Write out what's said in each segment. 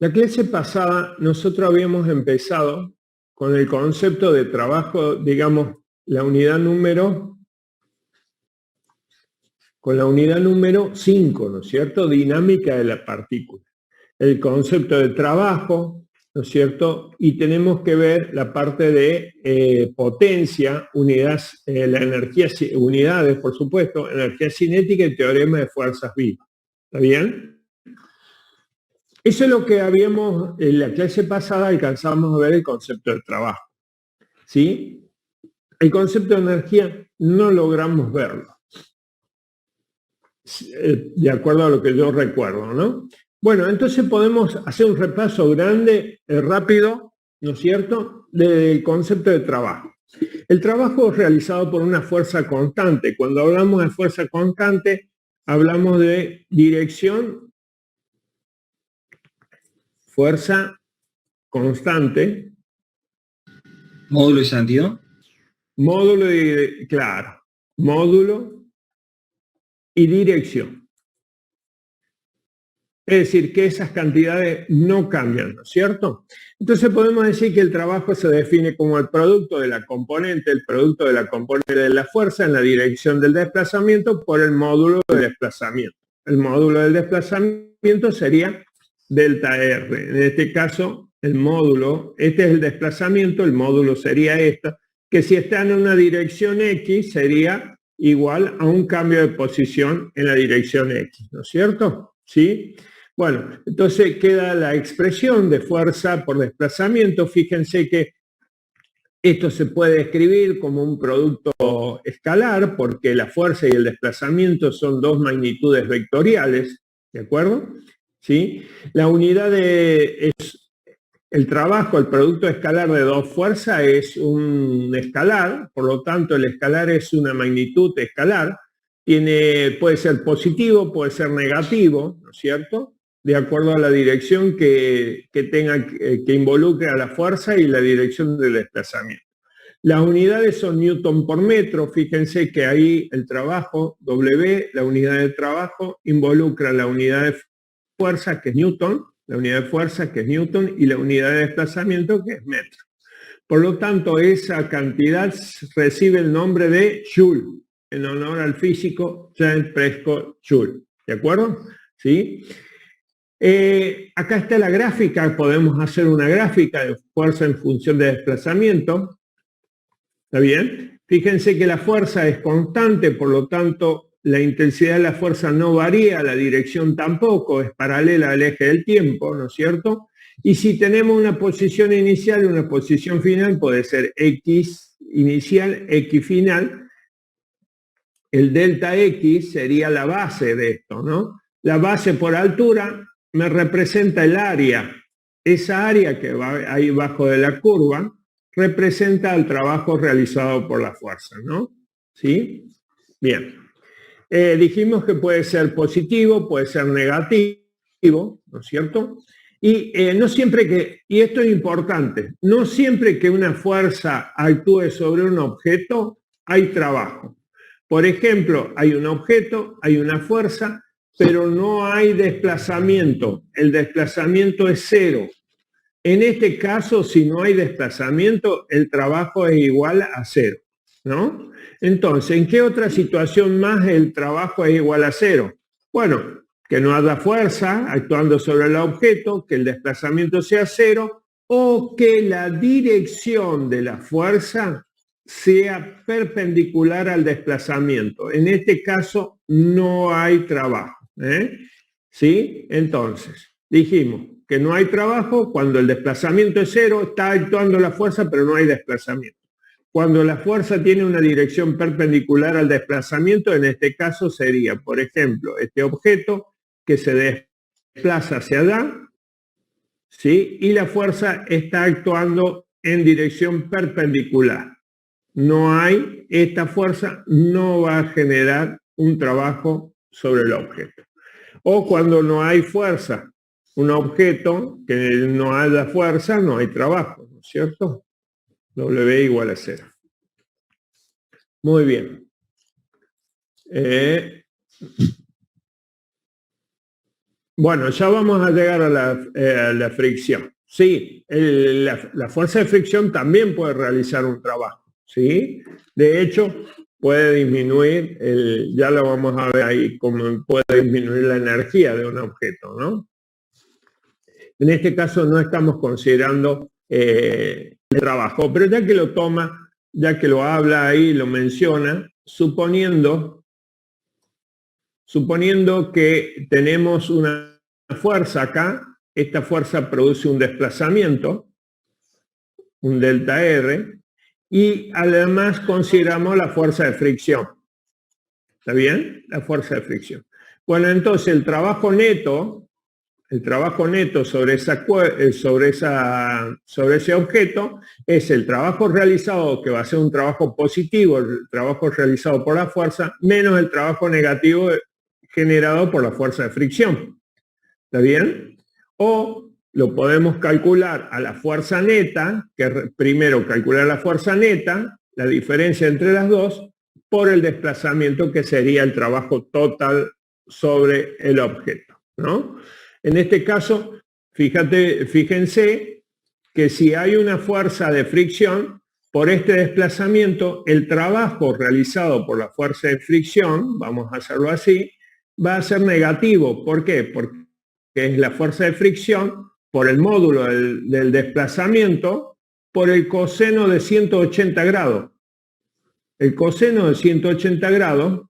La clase pasada nosotros habíamos empezado con el concepto de trabajo, digamos, la unidad número, con la unidad número 5, ¿no es cierto? Dinámica de la partícula. El concepto de trabajo, ¿no es cierto? Y tenemos que ver la parte de potencia, unidades, la energía, unidades, por supuesto, energía cinética y teorema de fuerzas vivas. ¿Está bien? Eso es lo que habíamos, en la clase pasada alcanzamos a ver el concepto de trabajo. ¿Sí? El concepto de energía no logramos verlo, de acuerdo a lo que yo recuerdo, ¿no? Bueno, entonces podemos hacer un repaso grande, rápido, ¿no es cierto?, del concepto de trabajo. El trabajo es realizado por una fuerza constante. Cuando hablamos de fuerza constante, hablamos de dirección, fuerza constante. Módulo y sentido. Módulo y, claro, módulo y dirección. Es decir, que esas cantidades no cambian, ¿no es cierto? Entonces podemos decir que el trabajo se define como el producto de la componente de la fuerza en la dirección del desplazamiento por el módulo de desplazamiento. El módulo del desplazamiento sería delta R. En este caso, el módulo, este es el desplazamiento, el módulo sería esto, que si está en una dirección X sería igual a un cambio de posición en la dirección X, ¿no es cierto? ¿Sí? Bueno, entonces queda la expresión de fuerza por desplazamiento. Fíjense que esto se puede escribir como un producto escalar porque la fuerza y el desplazamiento son dos magnitudes vectoriales, ¿de acuerdo? ¿Sí? La unidad es el trabajo, el producto escalar de dos fuerzas es un escalar, por lo tanto el escalar es una magnitud escalar, puede ser positivo, puede ser negativo, ¿no es cierto?, de acuerdo a la dirección que involucre a la fuerza y la dirección del desplazamiento. Las unidades son newton por metro. Fíjense que ahí el trabajo, W, la unidad de trabajo, involucra la unidad de fuerza, que es newton, la unidad de fuerza, que es newton, y la unidad de desplazamiento, que es metro. Por lo tanto, esa cantidad recibe el nombre de joule, en honor al físico James Prescott Joule. ¿De acuerdo? ¿Sí? Acá está la gráfica. Podemos hacer una gráfica de fuerza en función de desplazamiento. ¿Está bien? Fíjense que la fuerza es constante, por lo tanto, la intensidad de la fuerza no varía, la dirección tampoco, es paralela al eje del tiempo, ¿no es cierto? Y si tenemos una posición inicial y una posición final, puede ser X inicial, X final. El delta X sería la base de esto, ¿no? La base por altura me representa el área. Esa área que va ahí bajo de la curva representa el trabajo realizado por la fuerza, ¿no? ¿Sí? Bien. Dijimos que puede ser positivo, puede ser negativo, ¿no es cierto? Y no siempre y esto es importante, no siempre que una fuerza actúe sobre un objeto hay trabajo. Por ejemplo, hay un objeto, hay una fuerza, pero no hay desplazamiento. El desplazamiento es cero. En este caso, si no hay desplazamiento, el trabajo es igual a cero, ¿no? Entonces, ¿en qué otra situación más el trabajo es igual a cero? Bueno, que no haya fuerza actuando sobre el objeto, que el desplazamiento sea cero, o que la dirección de la fuerza sea perpendicular al desplazamiento. En este caso, no hay trabajo, ¿sí? Entonces, dijimos que no hay trabajo cuando el desplazamiento es cero, está actuando la fuerza, pero no hay desplazamiento. Cuando la fuerza tiene una dirección perpendicular al desplazamiento, en este caso sería, por ejemplo, este objeto que se desplaza hacia allá, ¿sí? Y la fuerza está actuando en dirección perpendicular. Esta fuerza no va a generar un trabajo sobre el objeto. O cuando no hay fuerza, un objeto que no haya fuerza, no hay trabajo, ¿no es cierto? W igual a cero. Muy bien. Bueno, ya vamos a llegar a la fricción. Sí, la fuerza de fricción también puede realizar un trabajo, ¿sí? De hecho, puede disminuir, ya lo vamos a ver ahí, cómo puede disminuir la energía de un objeto, ¿no? En este caso no estamos considerando el trabajo, pero ya que lo toma, ya que lo habla ahí, lo menciona, suponiendo que tenemos una fuerza acá, esta fuerza produce un desplazamiento, un delta R, y además consideramos la fuerza de fricción. ¿Está bien? La fuerza de fricción. Bueno, entonces el trabajo neto sobre ese objeto es el trabajo realizado, que va a ser un trabajo positivo, el trabajo realizado por la fuerza, menos el trabajo negativo generado por la fuerza de fricción. ¿Está bien? O lo podemos calcular a la fuerza neta, que primero calcular la fuerza neta, la diferencia entre las dos, por el desplazamiento que sería el trabajo total sobre el objeto, ¿no? En este caso, fíjense que si hay una fuerza de fricción, por este desplazamiento, el trabajo realizado por la fuerza de fricción, vamos a hacerlo así, va a ser negativo. ¿Por qué? Porque es la fuerza de fricción por el módulo del desplazamiento por el coseno de 180 grados. El coseno de 180 grados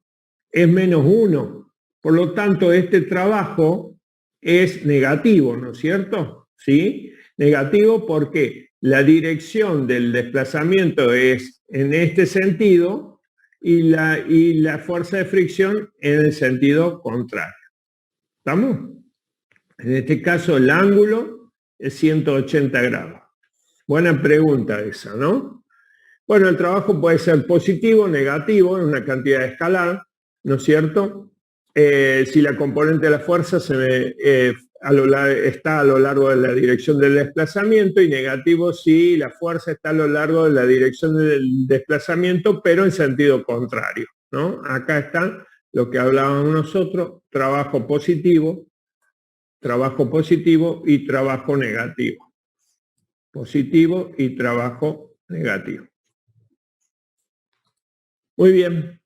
es menos 1. Por lo tanto, este trabajo es negativo, ¿no es cierto? ¿Sí? Negativo porque la dirección del desplazamiento es en este sentido y la fuerza de fricción en el sentido contrario. ¿Estamos? En este caso el ángulo es 180 grados. Buena pregunta esa, ¿no? Bueno, el trabajo puede ser positivo, negativo, en una cantidad escalar, ¿no es cierto? Si la componente de la fuerza está a lo largo de la dirección del desplazamiento, y negativo si la fuerza está a lo largo de la dirección del desplazamiento, pero en sentido contrario, ¿no? Acá está lo que hablábamos nosotros, trabajo positivo y trabajo negativo. Positivo y trabajo negativo. Muy bien.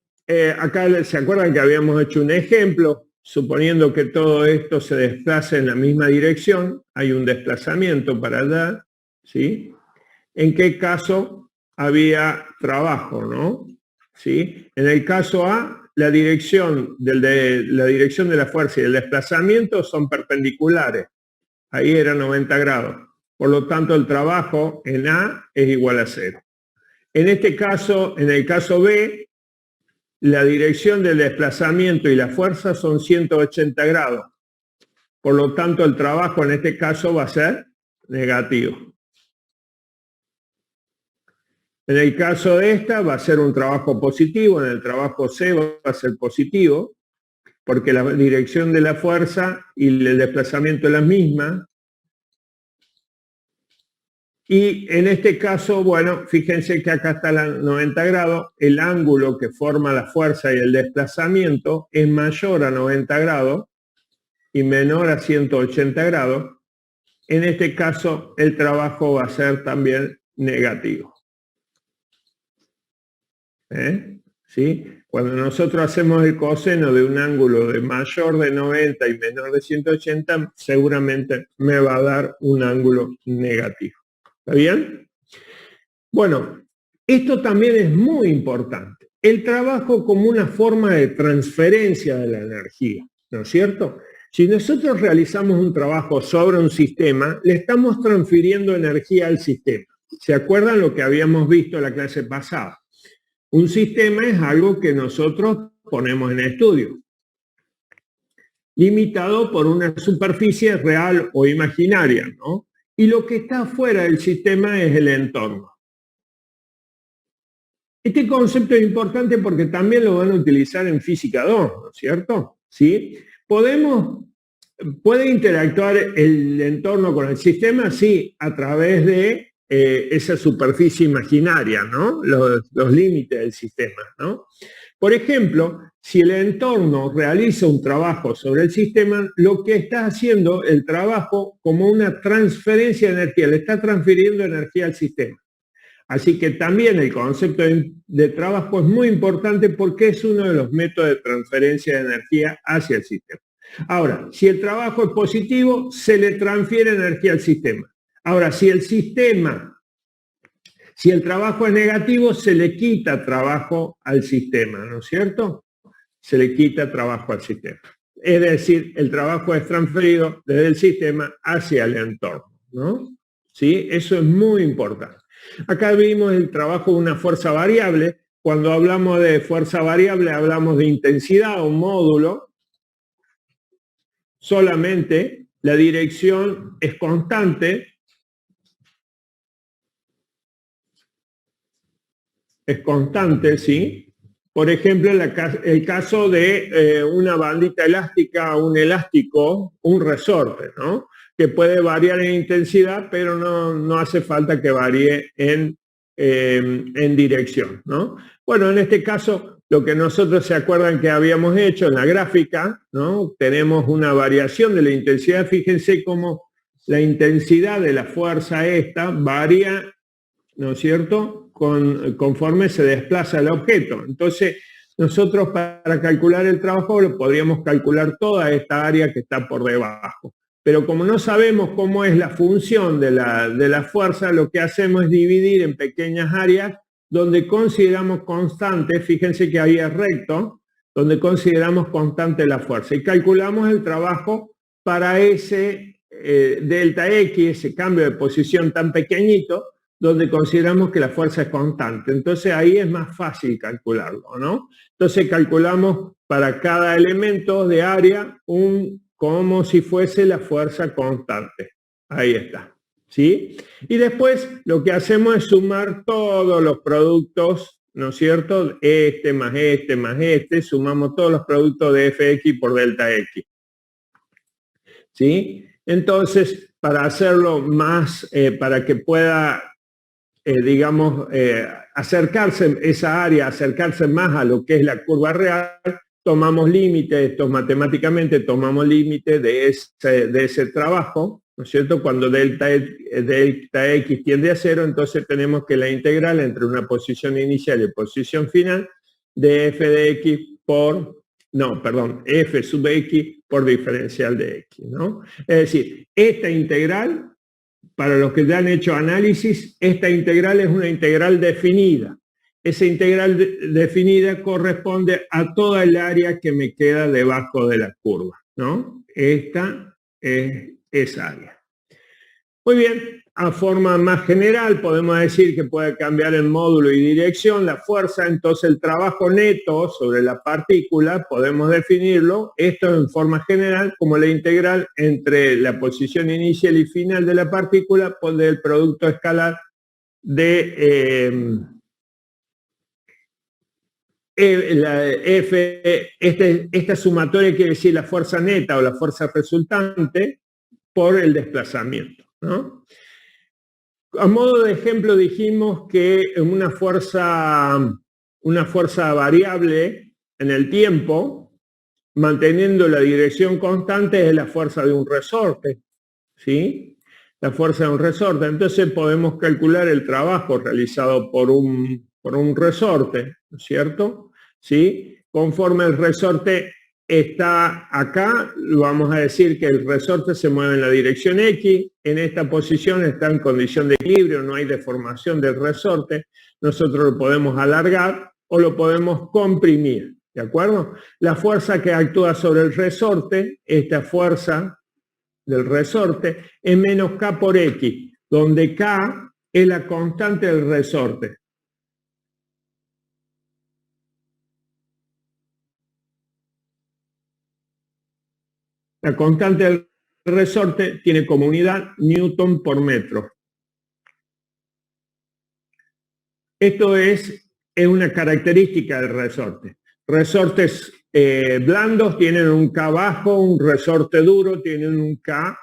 Acá se acuerdan que habíamos hecho un ejemplo, suponiendo que todo esto se desplaza en la misma dirección, hay un desplazamiento para allá, ¿sí? ¿En qué caso había trabajo, no? ¿Sí? En el caso A, la dirección de la fuerza y el desplazamiento son perpendiculares. Ahí era 90 grados. Por lo tanto, el trabajo en A es igual a 0. En este caso, en el caso B, la dirección del desplazamiento y la fuerza son 180 grados. Por lo tanto, el trabajo en este caso va a ser negativo. En el caso de esta va a ser un trabajo positivo, en el trabajo C va a ser positivo, porque la dirección de la fuerza y el desplazamiento es la misma. Y en este caso, bueno, fíjense que acá está la 90 grados, el ángulo que forma la fuerza y el desplazamiento es mayor a 90 grados y menor a 180 grados. En este caso, el trabajo va a ser también negativo. ¿Sí? Cuando nosotros hacemos el coseno de un ángulo de mayor de 90 y menor de 180, seguramente me va a dar un ángulo negativo. ¿Está bien? Bueno, esto también es muy importante. El trabajo como una forma de transferencia de la energía, ¿no es cierto? Si nosotros realizamos un trabajo sobre un sistema, le estamos transfiriendo energía al sistema. ¿Se acuerdan lo que habíamos visto en la clase pasada? Un sistema es algo que nosotros ponemos en estudio, limitado por una superficie real o imaginaria, ¿no? Y lo que está fuera del sistema es el entorno. Este concepto es importante porque también lo van a utilizar en física 2, ¿no es cierto? ¿Sí? ¿Puede interactuar el entorno con el sistema? Sí, a través de esa superficie imaginaria, ¿no? Los límites del sistema, ¿no? Por ejemplo, si el entorno realiza un trabajo sobre el sistema, lo que está haciendo el trabajo como una transferencia de energía, le está transfiriendo energía al sistema. Así que también el concepto de trabajo es muy importante porque es uno de los métodos de transferencia de energía hacia el sistema. Ahora, si el trabajo es positivo, se le transfiere energía al sistema. Ahora, si el trabajo es negativo, se le quita trabajo al sistema, ¿no es cierto? Se le quita trabajo al sistema. Es decir, el trabajo es transferido desde el sistema hacia el entorno, ¿no? ¿Sí? Eso es muy importante. Acá vimos el trabajo de una fuerza variable. Cuando hablamos de fuerza variable, hablamos de intensidad o módulo. Solamente la dirección es constante. Es constante, ¿sí? Por ejemplo, el caso de una bandita elástica, un elástico, un resorte, ¿no? Que puede variar en intensidad, pero no hace falta que varíe en dirección, ¿no? Bueno, en este caso, lo que nosotros se acuerdan que habíamos hecho en la gráfica, ¿no? Tenemos una variación de la intensidad. Fíjense cómo la intensidad de la fuerza esta varía, ¿no es cierto?, conforme se desplaza el objeto. Entonces, nosotros para calcular el trabajo lo podríamos calcular toda esta área que está por debajo. Pero como no sabemos cómo es la función de la fuerza, lo que hacemos es dividir en pequeñas áreas donde consideramos constante. Fíjense que ahí es recto, donde consideramos constante la fuerza. Y calculamos el trabajo para ese delta X, ese cambio de posición tan pequeñito, donde consideramos que la fuerza es constante. Entonces ahí es más fácil calcularlo, ¿no? Entonces calculamos para cada elemento de área como si fuese la fuerza constante. Ahí está, ¿sí? Y después lo que hacemos es sumar todos los productos, ¿no es cierto? Este más este más este, sumamos todos los productos de Fx por delta X. ¿Sí? Entonces, para hacerlo más, para que pueda digamos, acercarse esa área, acercarse más a lo que es la curva real, tomamos límite, esto matemáticamente tomamos límite de ese trabajo, ¿no es cierto? Cuando delta X tiende a 0, entonces tenemos que la integral entre una posición inicial y posición final de f de x f sub x por diferencial de x, ¿no? Es decir, esta integral, para los que ya han hecho análisis, esta integral es una integral definida. Esa integral definida corresponde a toda el área que me queda debajo de la curva, ¿no? Esta es esa área. Muy bien, a forma más general podemos decir que puede cambiar el módulo y dirección, la fuerza. Entonces el trabajo neto sobre la partícula podemos definirlo, esto en forma general, como la integral entre la posición inicial y final de la partícula por el producto escalar de esta sumatoria quiere decir la fuerza neta o la fuerza resultante por el desplazamiento, ¿no? A modo de ejemplo dijimos que una fuerza variable en el tiempo, manteniendo la dirección constante, es la fuerza de un resorte, ¿sí? La fuerza de un resorte. Entonces podemos calcular el trabajo realizado por un resorte, ¿no es cierto? ¿Sí? Conforme el resorte está acá, vamos a decir que el resorte se mueve en la dirección X, en esta posición está en condición de equilibrio, no hay deformación del resorte, nosotros lo podemos alargar o lo podemos comprimir, ¿de acuerdo? La fuerza que actúa sobre el resorte, esta fuerza del resorte, es menos K por X, donde K es la constante del resorte. La constante del resorte tiene como unidad Newton por metro. Esto es una característica del resorte. Resortes blandos tienen un K bajo, un resorte duro tienen un K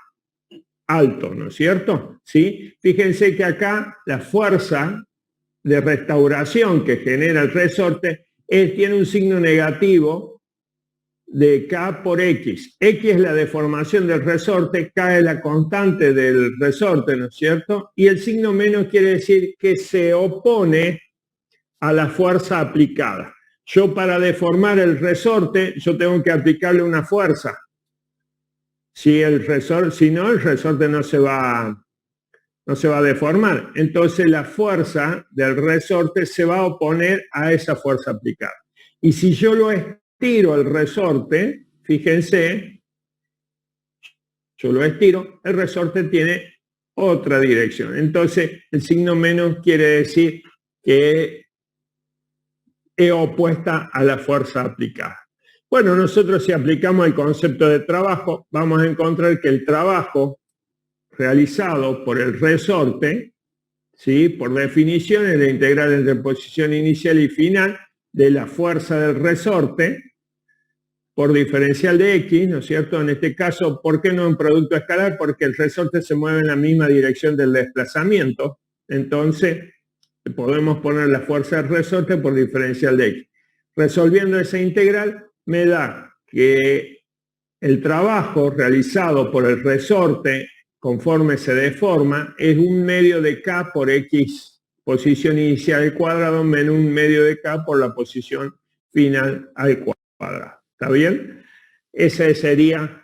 alto, ¿no es cierto? ¿Sí? Fíjense que acá la fuerza de restauración que genera el resorte tiene un signo negativo de K por X. X es la deformación del resorte, K es la constante del resorte, ¿no es cierto? Y el signo menos quiere decir que se opone a la fuerza aplicada. Yo para deformar el resorte, yo tengo que aplicarle una fuerza. Si no, el resorte no se va a deformar. Entonces la fuerza del resorte se va a oponer a esa fuerza aplicada. Y si yo lo estiro el resorte, fíjense, yo lo estiro, el resorte tiene otra dirección. Entonces el signo menos quiere decir que es opuesta a la fuerza aplicada. Bueno, nosotros si aplicamos el concepto de trabajo, vamos a encontrar que el trabajo realizado por el resorte, ¿sí?, por definición es la integral entre posición inicial y final de la fuerza del resorte por diferencial de X, ¿no es cierto? En este caso, ¿por qué no en producto escalar? Porque el resorte se mueve en la misma dirección del desplazamiento. Entonces, podemos poner la fuerza del resorte por diferencial de X. Resolviendo esa integral, me da que el trabajo realizado por el resorte conforme se deforma es 1/2 de K por X posición inicial al cuadrado menos 1/2 de K por la posición final al cuadrado. ¿Está bien? Ese sería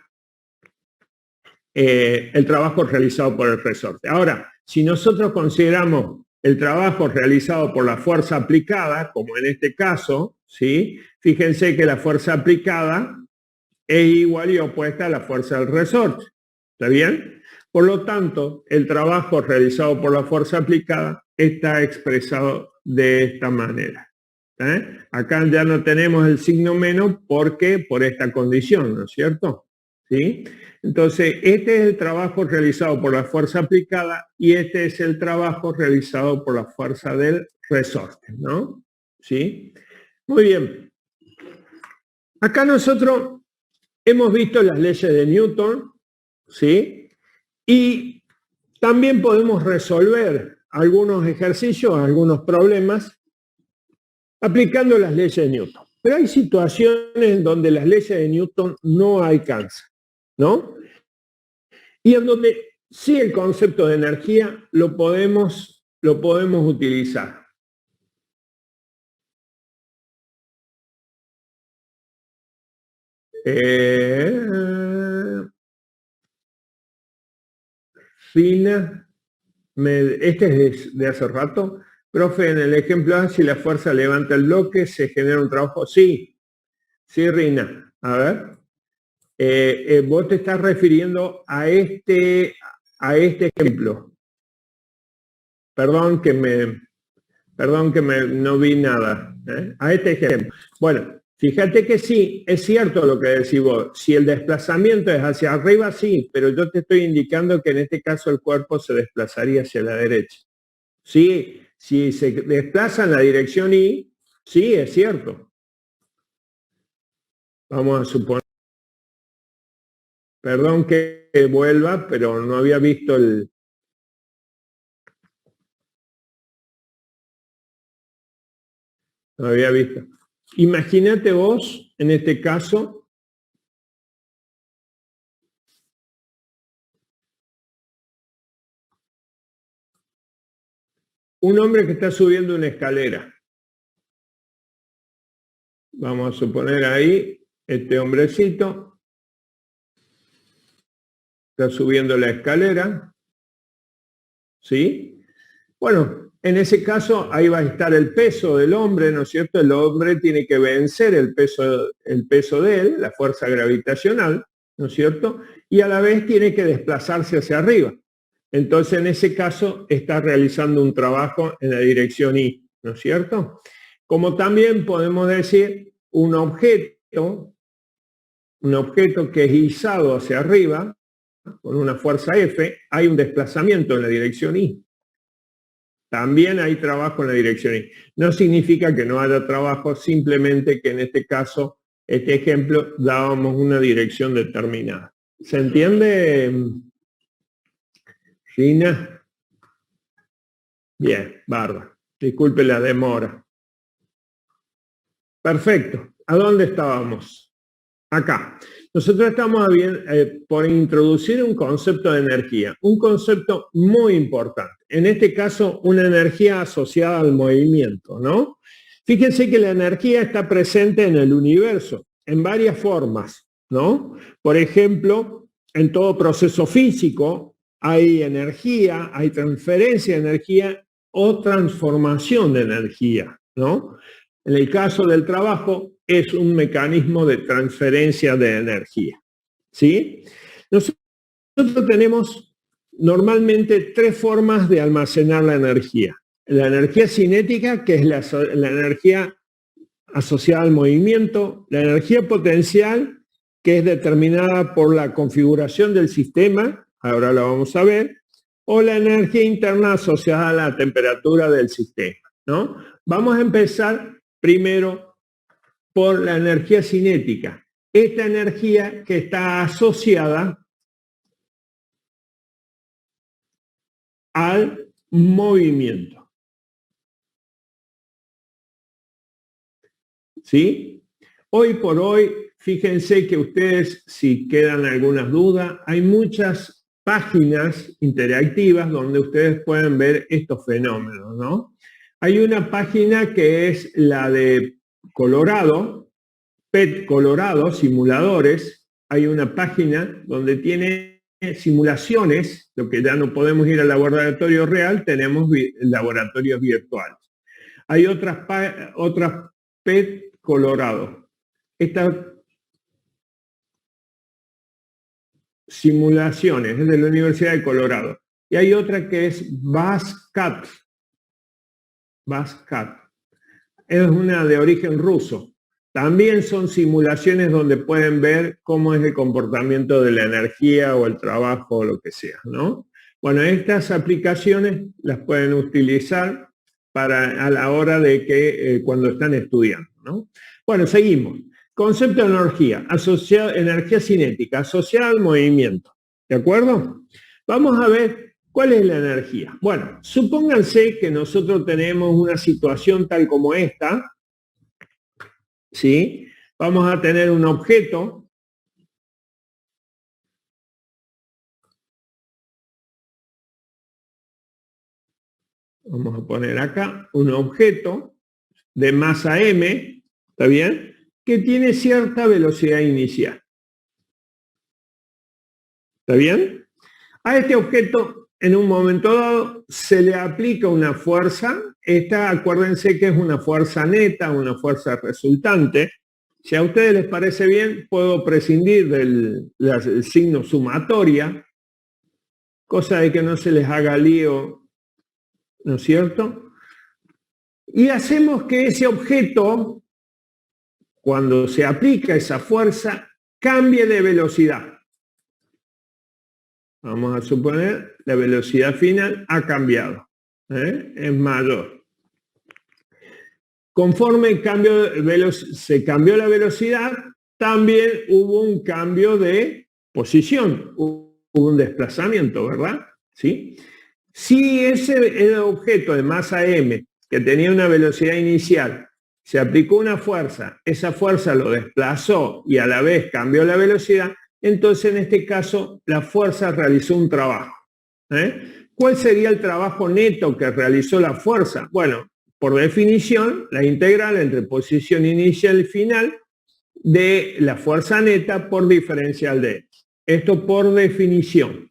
el trabajo realizado por el resorte. Ahora, si nosotros consideramos el trabajo realizado por la fuerza aplicada, como en este caso, ¿sí?, fíjense que la fuerza aplicada es igual y opuesta a la fuerza del resorte. ¿Está bien? Por lo tanto, el trabajo realizado por la fuerza aplicada está expresado de esta manera. Acá ya no tenemos el signo menos porque por esta condición, ¿no es cierto? ¿Sí? Entonces, este es el trabajo realizado por la fuerza aplicada y este es el trabajo realizado por la fuerza del resorte, ¿no? ¿Sí? Muy bien. Acá nosotros hemos visto las leyes de Newton, ¿sí? Y también podemos resolver algunos ejercicios, algunos problemas, aplicando las leyes de Newton. Pero hay situaciones donde las leyes de Newton no alcanzan, ¿no? Y en donde sí el concepto de energía lo podemos utilizar. Fina, este es de hace rato. Profe, en el ejemplo A, si la fuerza levanta el bloque, se genera un trabajo. Sí, sí, Rina. A ver. Vos te estás refiriendo a este ejemplo. Perdón que no vi nada. A este ejemplo. Bueno, fíjate que sí, es cierto lo que decís vos. Si el desplazamiento es hacia arriba, sí, pero yo te estoy indicando que en este caso el cuerpo se desplazaría hacia la derecha. Sí, si se desplaza en la dirección Y, sí, es cierto. Vamos a suponer. Perdón que vuelva, pero no había visto el... No había visto. Imagínate vos, en este caso, un hombre que está subiendo una escalera. Vamos a suponer ahí, este hombrecito está subiendo la escalera, ¿sí? Bueno, en ese caso ahí va a estar el peso del hombre, ¿no es cierto? El hombre tiene que vencer el peso de él, la fuerza gravitacional, ¿no es cierto? Y a la vez tiene que desplazarse hacia arriba. Entonces, en ese caso, está realizando un trabajo en la dirección Y, ¿no es cierto? Como también podemos decir un objeto que es izado hacia arriba, con una fuerza F, hay un desplazamiento en la dirección Y. También hay trabajo en la dirección Y. No significa que no haya trabajo, simplemente que en este caso, este ejemplo, dábamos una dirección determinada. ¿Se entiende, Gina? Bien, bárbaro. Disculpe la demora. Perfecto. ¿A dónde estábamos? Acá. Nosotros estamos por introducir un concepto de energía, un concepto muy importante. En este caso, una energía asociada al movimiento, ¿no? Fíjense que la energía está presente en el universo, en varias formas, ¿no? Por ejemplo, en todo proceso físico hay energía, hay transferencia de energía o transformación de energía, ¿no? En el caso del trabajo, es un mecanismo de transferencia de energía, ¿sí? Nosotros tenemos normalmente tres formas de almacenar la energía. La energía cinética, que es la energía asociada al movimiento, la energía potencial, que es determinada por la configuración del sistema, ahora lo vamos a ver, o la energía interna asociada a la temperatura del sistema, ¿no? Vamos a empezar primero por la energía cinética. Esta energía que está asociada al movimiento. ¿Sí? Hoy por hoy, fíjense que ustedes, si quedan algunas dudas, hay muchas páginas interactivas donde ustedes pueden ver estos fenómenos, ¿no? Hay una página que es la de Colorado, PET Colorado, simuladores. Hay una página donde tiene simulaciones, lo que ya no podemos ir al laboratorio real, tenemos laboratorios virtuales. Hay otras PET Colorado. Estas simulaciones es de la Universidad de Colorado. Y hay otra que es BASCAT. BASCAT. Es una de origen ruso. También son simulaciones donde pueden ver cómo es el comportamiento de la energía o el trabajo o lo que sea, ¿no? Bueno, estas aplicaciones las pueden utilizar a la hora de que cuando están estudiando, ¿no? Bueno, seguimos. Concepto de energía, energía cinética, asociada al movimiento. ¿De acuerdo? Vamos a ver cuál es la energía. Bueno, supónganse que nosotros tenemos una situación tal como esta, ¿sí? Vamos a tener un objeto. Vamos a poner acá un objeto de masa m, ¿está bien? Que tiene cierta velocidad inicial. ¿Está bien? A este objeto, en un momento dado, se le aplica una fuerza. Esta, acuérdense que es una fuerza neta, una fuerza resultante. Si a ustedes les parece bien, puedo prescindir del signo sumatoria, cosa de que no se les haga lío, ¿no es cierto? Y hacemos que ese objeto, cuando se aplica esa fuerza, cambie de velocidad. Vamos a suponer la velocidad final ha cambiado, es mayor. Conforme se cambió la velocidad, también hubo un cambio de posición, hubo un desplazamiento, ¿verdad? ¿Sí? Si ese objeto de masa m, que tenía una velocidad inicial, se aplicó una fuerza, esa fuerza lo desplazó y a la vez cambió la velocidad, entonces en este caso la fuerza realizó un trabajo. ¿Cuál sería el trabajo neto que realizó la fuerza? Bueno, por definición, la integral entre posición inicial y final de la fuerza neta por diferencial de x. Esto por definición.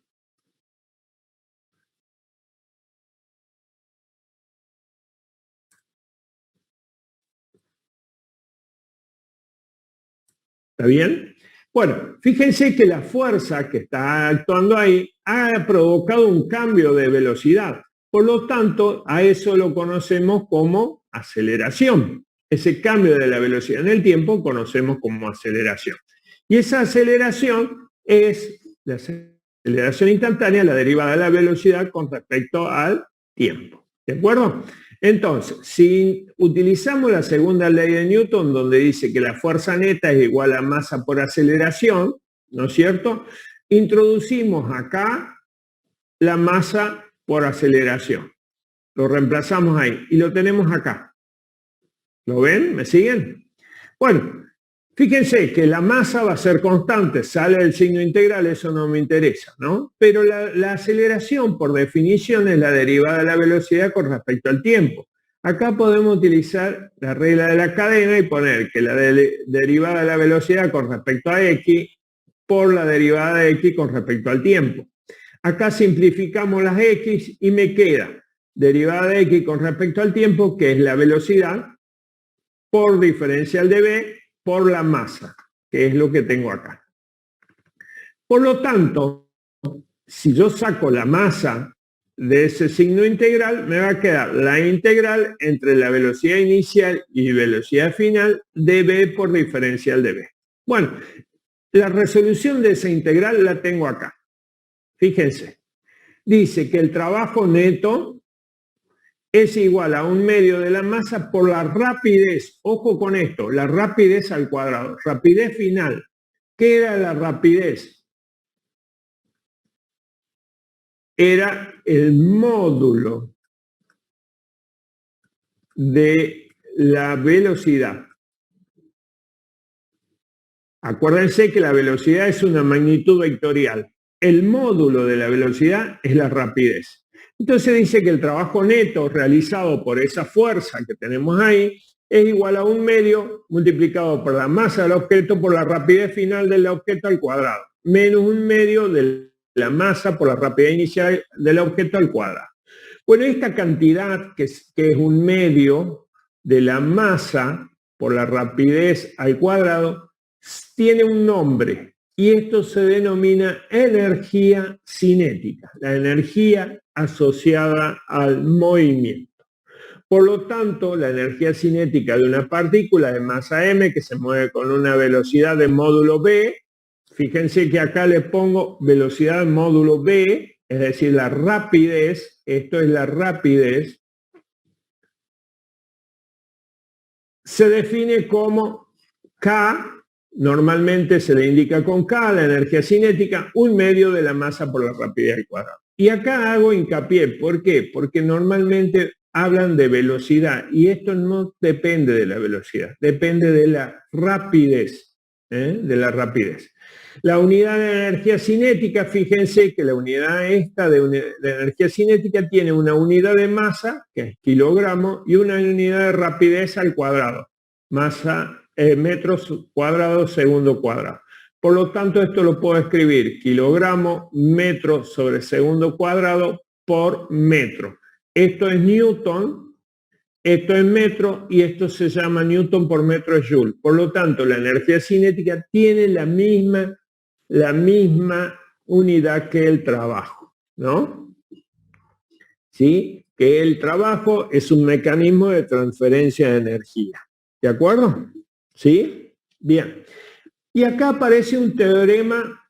¿Está bien? Bueno, fíjense que la fuerza que está actuando ahí ha provocado un cambio de velocidad. Por lo tanto, a eso lo conocemos como aceleración. Ese cambio de la velocidad en el tiempo conocemos como aceleración. Y esa aceleración es la aceleración instantánea, la derivada de la velocidad con respecto al tiempo. ¿De acuerdo? Entonces, si utilizamos la segunda ley de Newton, donde dice que la fuerza neta es igual a masa por aceleración, ¿no es cierto? Introducimos acá la masa por aceleración. Lo reemplazamos ahí y lo tenemos acá. ¿Lo ven? ¿Me siguen? Bueno, fíjense que la masa va a ser constante, sale del signo integral, eso no me interesa, ¿no? Pero la aceleración, por definición, es la derivada de la velocidad con respecto al tiempo. Acá podemos utilizar la regla de la cadena y poner que la derivada de la velocidad con respecto a x por la derivada de x con respecto al tiempo. Acá simplificamos las x y me queda derivada de x con respecto al tiempo, que es la velocidad, por diferencial de v, por la masa, que es lo que tengo acá. Por lo tanto, si yo saco la masa de ese signo integral, me va a quedar la integral entre la velocidad inicial y velocidad final de v por diferencial de v. Bueno, la resolución de esa integral la tengo acá. Fíjense, dice que el trabajo neto es igual a 1/2 de la masa por la rapidez. Ojo con esto, la rapidez al cuadrado. Rapidez final. ¿Qué era la rapidez? Era el módulo de la velocidad. Acuérdense que la velocidad es una magnitud vectorial. El módulo de la velocidad es la rapidez. Entonces dice que el trabajo neto realizado por esa fuerza que tenemos ahí es igual a 1/2 multiplicado por la masa del objeto por la rapidez final del objeto al cuadrado, menos 1/2 de la masa por la rapidez inicial del objeto al cuadrado. Bueno, esta cantidad que es 1/2 de la masa por la rapidez al cuadrado tiene un nombre y esto se denomina energía cinética, la energía asociada al movimiento. Por lo tanto, la energía cinética de una partícula de masa m que se mueve con una velocidad de módulo v, fíjense que acá le pongo velocidad de módulo v, es decir, la rapidez, esto es la rapidez, se define como K, normalmente se le indica con K, la energía cinética, 1/2 de la masa por la rapidez al cuadrado. Y acá hago hincapié, ¿por qué? Porque normalmente hablan de velocidad y esto no depende de la velocidad, depende de la rapidez, de la rapidez. La unidad de energía cinética, fíjense que la unidad esta de energía cinética tiene una unidad de masa, que es kilogramo, y una unidad de rapidez al cuadrado, masa metros cuadrados segundo cuadrado. Por lo tanto, esto lo puedo escribir kilogramo metro sobre segundo cuadrado por metro. Esto es Newton, esto es metro y esto se llama Newton por metro es Joule. Por lo tanto, la energía cinética tiene la misma unidad que el trabajo, ¿no? ¿Sí? Que el trabajo es un mecanismo de transferencia de energía. ¿De acuerdo? ¿Sí? Bien. Y acá aparece un teorema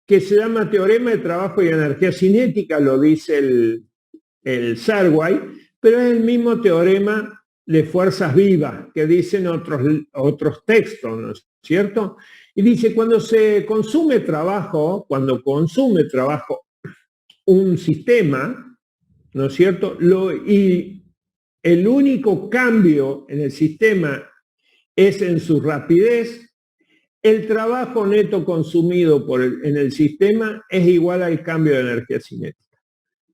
que se llama teorema de trabajo y energía cinética, lo dice el Sarway, pero es el mismo teorema de fuerzas vivas que dicen otros textos, ¿no es cierto? Y dice, cuando consume trabajo un sistema, ¿no es cierto? Y el único cambio en el sistema es en su rapidez, el trabajo neto consumido en el sistema es igual al cambio de energía cinética.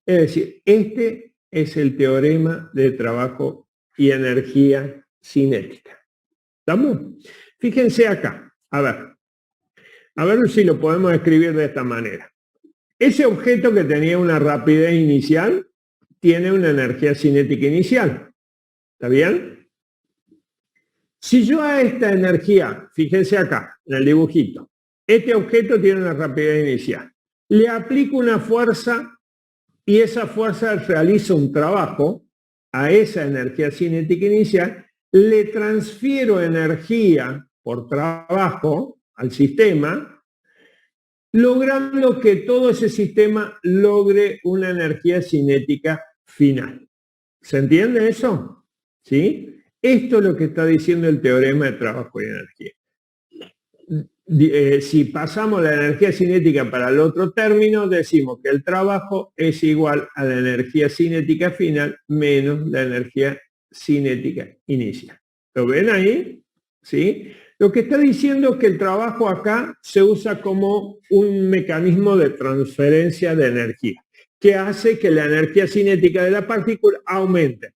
Es decir, este es el teorema de trabajo y energía cinética. ¿Estamos? Fíjense acá, a ver si lo podemos escribir de esta manera. Ese objeto que tenía una rapidez inicial tiene una energía cinética inicial. ¿Está bien? Si yo a esta energía, fíjense acá, en el dibujito, este objeto tiene una rapidez inicial, le aplico una fuerza y esa fuerza realiza un trabajo a esa energía cinética inicial, le transfiero energía por trabajo al sistema, logrando que todo ese sistema logre una energía cinética final. ¿Se entiende eso? ¿Sí? Esto es lo que está diciendo el teorema de trabajo y energía. Si pasamos la energía cinética para el otro término, decimos que el trabajo es igual a la energía cinética final menos la energía cinética inicial. ¿Lo ven ahí? ¿sí? Lo que está diciendo es que el trabajo acá se usa como un mecanismo de transferencia de energía, que hace que la energía cinética de la partícula aumente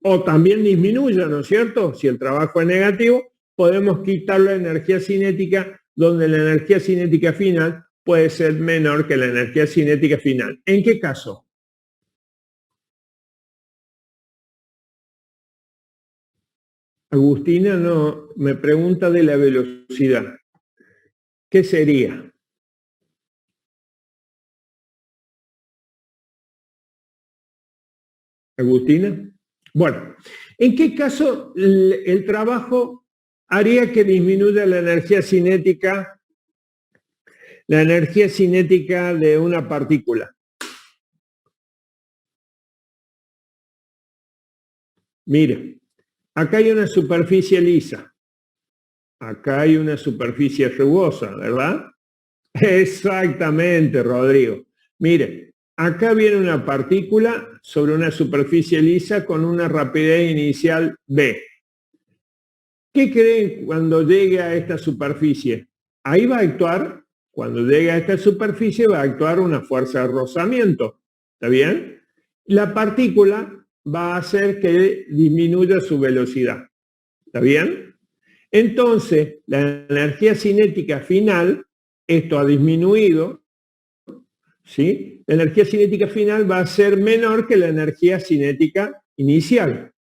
o también disminuya, ¿no es cierto? Si el trabajo es negativo, podemos quitar la energía cinética, donde la energía cinética final puede ser menor que la energía cinética final. ¿En qué caso? Agustina no me pregunta de la velocidad. ¿Qué sería? Agustina. Bueno, ¿en qué caso el trabajo haría que disminuya la energía cinética de una partícula? Mire, acá hay una superficie lisa, acá hay una superficie rugosa, ¿verdad? Exactamente, Rodrigo. Mire, acá viene una partícula sobre una superficie lisa con una rapidez inicial v. ¿Qué creen cuando llegue a esta superficie? Ahí va a actuar, cuando llegue a esta superficie va a actuar una fuerza de rozamiento. ¿Está bien? La partícula va a hacer que disminuya su velocidad. ¿Está bien? Entonces, la energía cinética final, esto ha disminuido, ¿sí? La energía cinética final va a ser menor que la energía cinética inicial,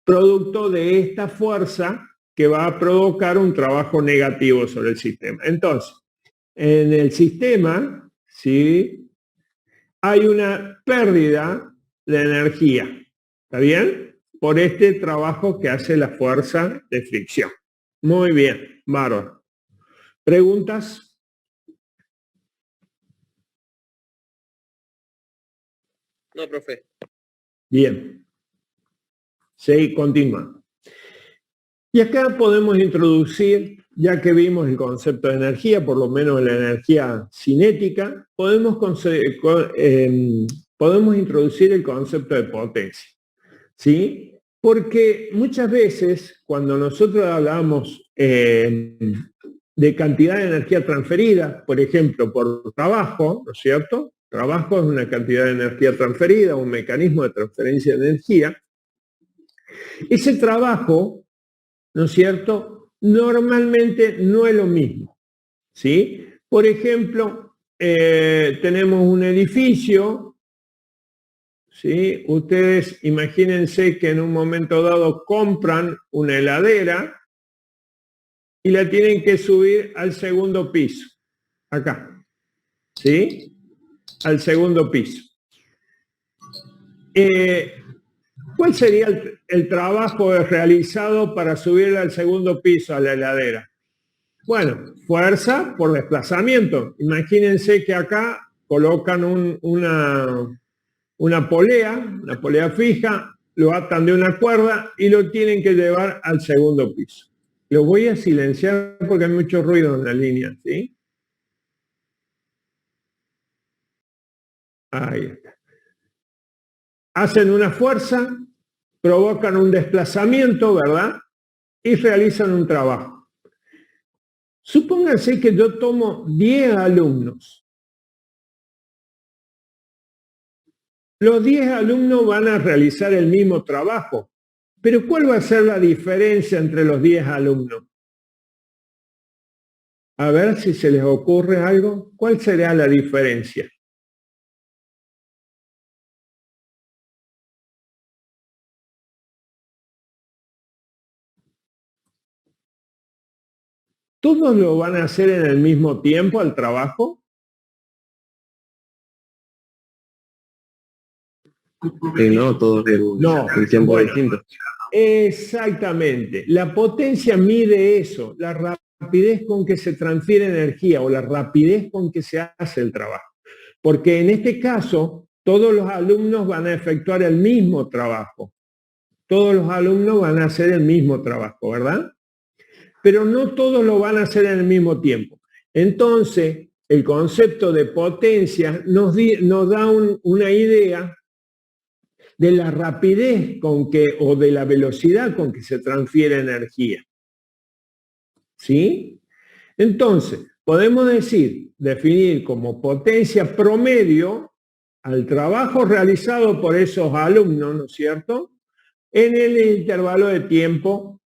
producto de esta fuerza que va a provocar un trabajo negativo sobre el sistema. Entonces, en el sistema, ¿sí?, hay una pérdida de energía, ¿está bien? Por este trabajo que hace la fuerza de fricción. Muy bien, bárbaro. ¿Preguntas? No, profe. Bien. Sí, continúa. Y acá podemos introducir, ya que vimos el concepto de energía, por lo menos la energía cinética, podemos introducir el concepto de potencia. ¿Sí? Porque muchas veces cuando nosotros hablamos de cantidad de energía transferida, por ejemplo, por trabajo, ¿no es cierto? Trabajo es una cantidad de energía transferida, un mecanismo de transferencia de energía. Ese trabajo, ¿no es cierto?, normalmente no es lo mismo, ¿sí? Por ejemplo, tenemos un edificio, ¿sí? Ustedes imagínense que en un momento dado compran una heladera y la tienen que subir al segundo piso, acá, ¿sí? Al segundo piso. ¿Cuál sería el trabajo realizado para subir al segundo piso a la heladera? Bueno, fuerza por desplazamiento. Imagínense que acá colocan una polea fija, lo atan de una cuerda y lo tienen que llevar al segundo piso. Lo voy a silenciar porque hay mucho ruido en la línea, ¿sí? Ahí está. Hacen una fuerza, provocan un desplazamiento, ¿verdad? Y realizan un trabajo. Supónganse que yo tomo 10 alumnos. Los 10 alumnos van a realizar el mismo trabajo, pero ¿cuál va a ser la diferencia entre los 10 alumnos? A ver si se les ocurre algo. ¿Cuál será la diferencia? ¿Todos lo van a hacer en el mismo tiempo al trabajo? No, todos el tiempo distinto. Exactamente. La potencia mide eso, la rapidez con que se transfiere energía o la rapidez con que se hace el trabajo. Porque en este caso, todos los alumnos van a efectuar el mismo trabajo. Todos los alumnos van a hacer el mismo trabajo, ¿verdad? Pero no todos lo van a hacer en el mismo tiempo. Entonces, el concepto de potencia nos da una idea de la rapidez con que, o de la velocidad con que se transfiere energía. ¿sí? Entonces, podemos definir como potencia promedio al trabajo realizado por esos alumnos, ¿no es cierto?, en el intervalo de tiempo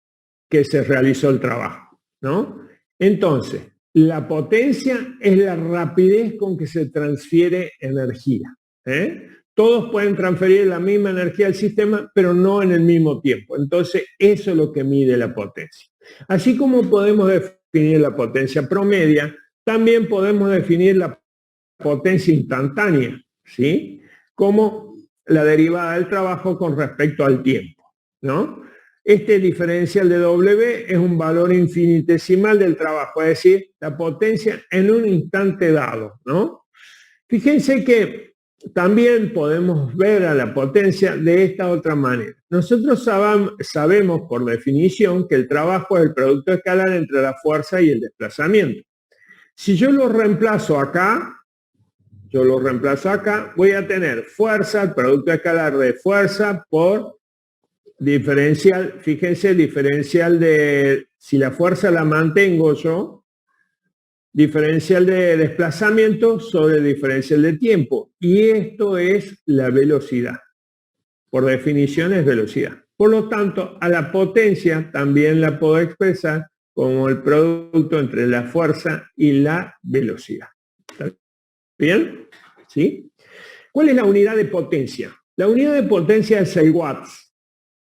que se realizó el trabajo, ¿no? Entonces, la potencia es la rapidez con que se transfiere energía, ¿eh? Todos pueden transferir la misma energía al sistema, pero no en el mismo tiempo. Entonces, eso es lo que mide la potencia. Así como podemos definir la potencia promedia, también podemos definir la potencia instantánea, ¿sí?, como la derivada del trabajo con respecto al tiempo, ¿no? Este diferencial de W es un valor infinitesimal del trabajo, es decir, la potencia en un instante dado, ¿no? Fíjense que también podemos ver a la potencia de esta otra manera. Nosotros sabemos por definición que el trabajo es el producto escalar entre la fuerza y el desplazamiento. Si yo lo reemplazo acá, voy a tener fuerza, el producto escalar de fuerza por diferencial, fíjense, diferencial de, si la fuerza la mantengo yo, diferencial de desplazamiento sobre diferencial de tiempo. Y esto es la velocidad. Por definición es velocidad. Por lo tanto, a la potencia también la puedo expresar como el producto entre la fuerza y la velocidad. ¿Está bien? ¿Sí? ¿Cuál es la unidad de potencia? La unidad de potencia es 6 watts.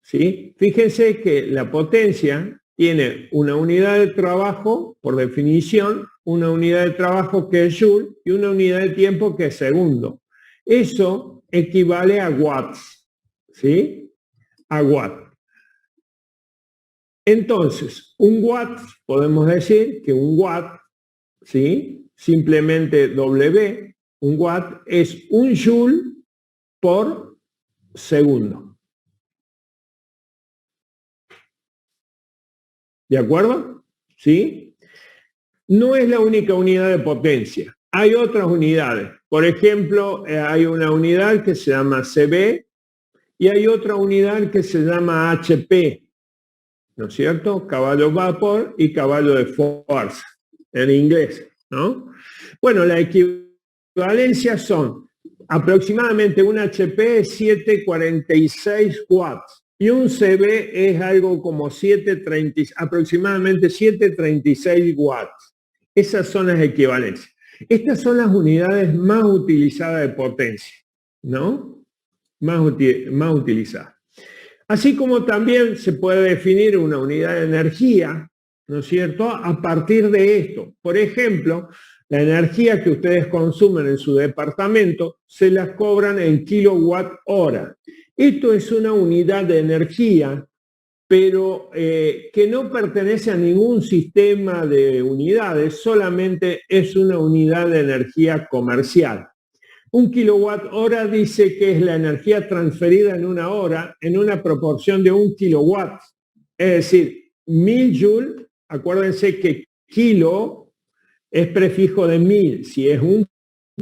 ¿Sí? Fíjense que la potencia tiene una unidad de trabajo, por definición, una unidad de trabajo que es joule y una unidad de tiempo que es segundo. Eso equivale a watts, ¿sí? A watt. Entonces, un watt, podemos decir que un watt, ¿sí?, simplemente W, un watt es un joule por segundo. ¿De acuerdo? ¿Sí? No es la única unidad de potencia. Hay otras unidades. Por ejemplo, hay una unidad que se llama CB y hay otra unidad que se llama HP, ¿no es cierto? Caballo vapor y caballo de fuerza, en inglés, ¿no? Bueno, la equivalencia son aproximadamente un HP es 746 watts. Y un CB es algo como aproximadamente 736 watts. Esas son las equivalencias. Estas son las unidades más utilizadas de potencia, ¿no? Más utilizadas. Así como también se puede definir una unidad de energía, ¿no es cierto?, a partir de esto. Por ejemplo, la energía que ustedes consumen en su departamento se las cobran en kilowatt hora. Esto es una unidad de energía, pero que no pertenece a ningún sistema de unidades, solamente es una unidad de energía comercial. Un kilowatt hora dice que es la energía transferida en una hora en una proporción de 1 kilowatt. Es decir, 1000 joules, acuérdense que kilo es prefijo de 1000. Si es 1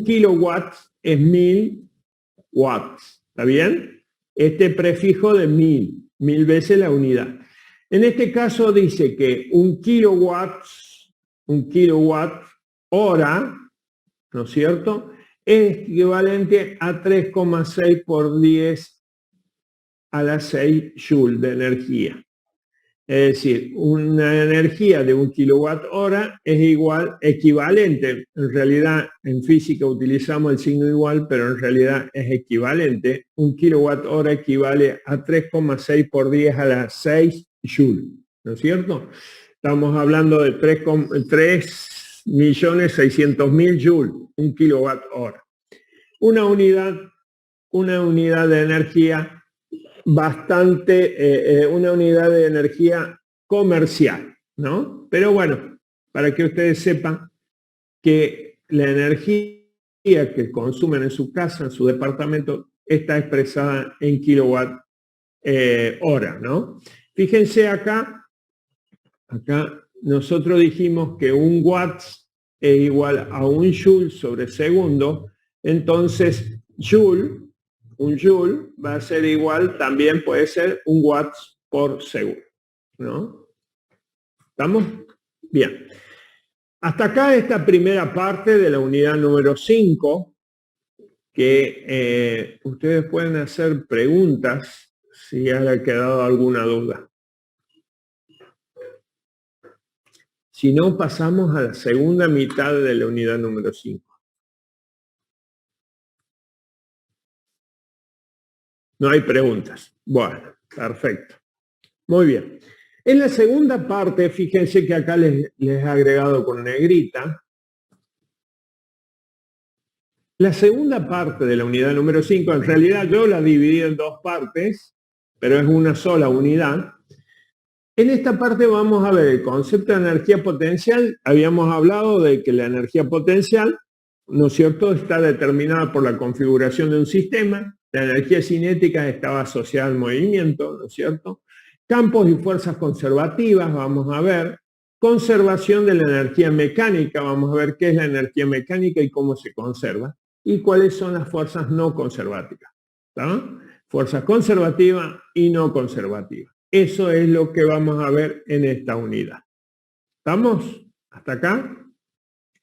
kilowatt, es 1000 watts. ¿Está bien? Este prefijo de 1000 veces la unidad. En este caso dice que un kilowatt hora, ¿no es cierto?, es equivalente a 3,6 por 10 a la 6 joules de energía. Es decir, una energía de 1 kilowatt hora es equivalente, en realidad en física utilizamos el signo igual, pero en realidad es equivalente. 1 kilowatt hora equivale a 3,6 por 10 a la 6 joules, ¿no es cierto? Estamos hablando de 3.600.000 joules, 1 kilowatt hora. Una unidad de energía una unidad de energía comercial, ¿no? Pero bueno, para que ustedes sepan que la energía que consumen en su casa, en su departamento, está expresada en kilowatt hora, ¿no? Fíjense acá nosotros dijimos que un watt es igual a un joule sobre segundo, entonces un joule va a ser igual, también puede ser un watts por segundo, ¿no? ¿Estamos? Bien. Hasta acá esta primera parte de la unidad número 5, que ustedes pueden hacer preguntas si haya quedado alguna duda. Si no, pasamos a la segunda mitad de la unidad número 5. No hay preguntas. Bueno, perfecto. Muy bien. En la segunda parte, fíjense que acá les he agregado con negrita. La segunda parte de la unidad número 5, en realidad yo la dividí en dos partes, pero es una sola unidad. En esta parte vamos a ver el concepto de energía potencial. Habíamos hablado de que la energía potencial, ¿no es cierto?, está determinada por la configuración de un sistema. La energía cinética estaba asociada al movimiento, ¿no es cierto? Campos y fuerzas conservativas, vamos a ver. Conservación de la energía mecánica, vamos a ver qué es la energía mecánica y cómo se conserva. Y cuáles son las fuerzas no conservativas. ¿Tá? Fuerzas conservativas y no conservativas. Eso es lo que vamos a ver en esta unidad. ¿Estamos? ¿Hasta acá?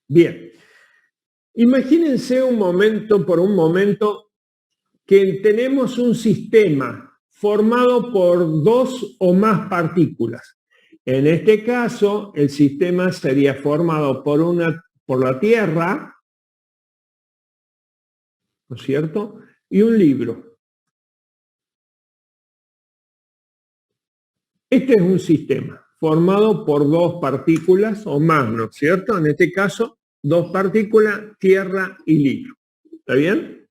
Bien. Imagínense un momento, por un momento, que tenemos un sistema formado por dos o más partículas. En este caso, el sistema sería formado por la Tierra, ¿no es cierto?, y un libro. Este es un sistema formado por dos partículas o más, ¿no es cierto? En este caso, dos partículas, tierra y libro. ¿Está bien?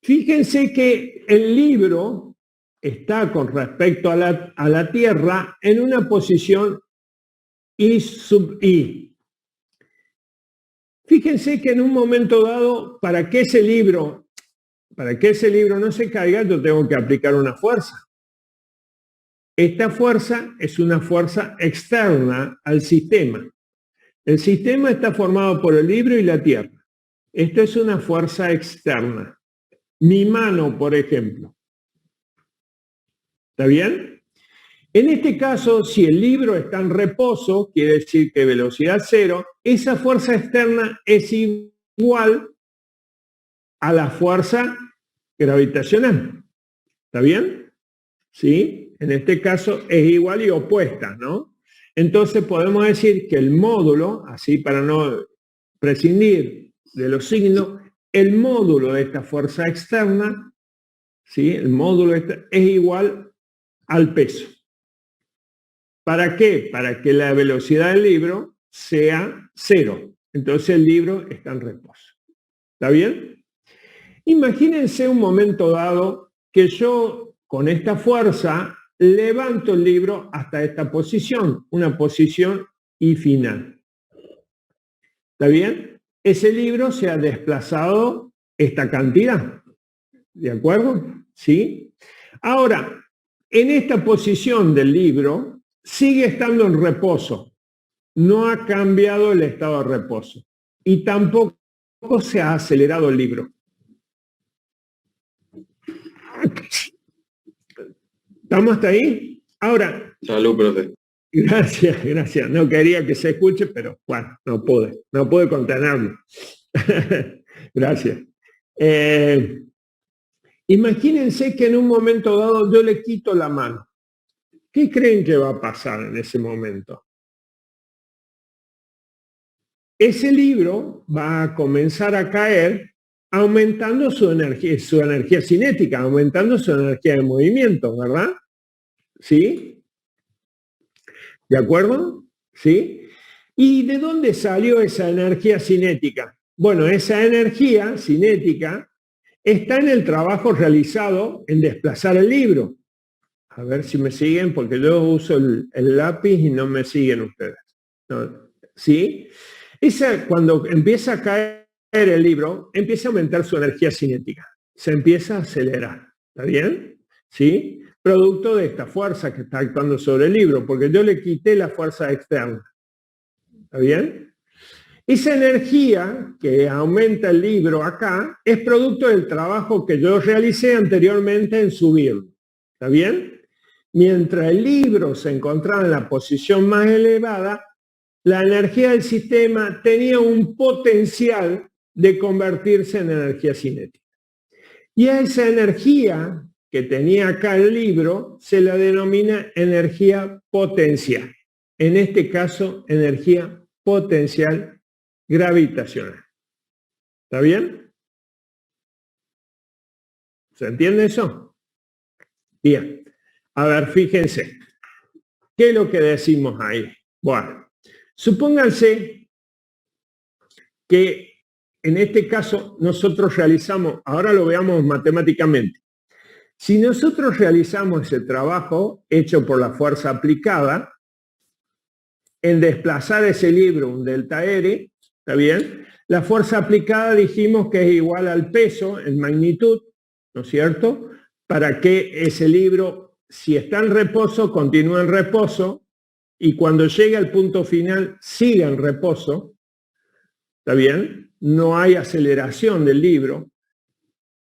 Fíjense que el libro está con respecto a la tierra en una posición I sub I. Fíjense que en un momento dado, para que ese libro no se caiga, yo tengo que aplicar una fuerza. Esta fuerza es una fuerza externa al sistema. El sistema está formado por el libro y la tierra. Esto es una fuerza externa. Mi mano, por ejemplo. ¿Está bien? En este caso, si el libro está en reposo, quiere decir que velocidad cero, esa fuerza externa es igual a la fuerza gravitacional. ¿Está bien? ¿Sí? En este caso es igual y opuesta, ¿no? Entonces podemos decir que el módulo, así para no prescindir de los signos, el módulo de esta fuerza externa, ¿sí?, el módulo es igual al peso. ¿Para qué? Para que la velocidad del libro sea cero. Entonces el libro está en reposo. ¿Está bien? Imagínense un momento dado que yo con esta fuerza levanto el libro hasta esta posición, una posición I final. ¿Está bien? Ese libro se ha desplazado esta cantidad. ¿De acuerdo? ¿Sí? Ahora, en esta posición del libro sigue estando en reposo. No ha cambiado el estado de reposo. Y tampoco se ha acelerado el libro. ¿Estamos hasta ahí? Ahora. Salud, profe. Gracias, gracias. No quería que se escuche, pero bueno, no pude contenerlo. Gracias. Imagínense que en un momento dado yo le quito la mano. ¿Qué creen que va a pasar en ese momento? Ese libro va a comenzar a caer aumentando su energía cinética, aumentando su energía de movimiento, ¿verdad? ¿Sí? ¿De acuerdo? ¿Sí? ¿Y de dónde salió esa energía cinética? Bueno, esa energía cinética está en el trabajo realizado en desplazar el libro. A ver si me siguen, porque yo uso el lápiz y no me siguen ustedes. ¿No? ¿Sí? Cuando empieza a caer el libro, empieza a aumentar su energía cinética. Se empieza a acelerar. ¿Está bien? ¿Sí? Producto de esta fuerza que está actuando sobre el libro, porque yo le quité la fuerza externa. ¿Está bien? Esa energía que aumenta el libro acá es producto del trabajo que yo realicé anteriormente en subirlo. ¿Está bien? Mientras el libro se encontraba en la posición más elevada, la energía del sistema tenía un potencial de convertirse en energía cinética. Y a esa energía que tenía acá el libro se la denomina energía potencial. En este caso, energía potencial gravitacional. ¿Está bien? ¿Se entiende eso? Bien. A ver, fíjense. ¿Qué es lo que decimos ahí? Bueno, supónganse que en este caso nosotros realizamos, ahora lo veamos matemáticamente. Si nosotros realizamos ese trabajo hecho por la fuerza aplicada, en desplazar ese libro un delta R, ¿está bien? La fuerza aplicada dijimos que es igual al peso en magnitud, ¿no es cierto? Para que ese libro, si está en reposo, continúe en reposo, y cuando llegue al punto final, siga en reposo, ¿está bien? No hay aceleración del libro.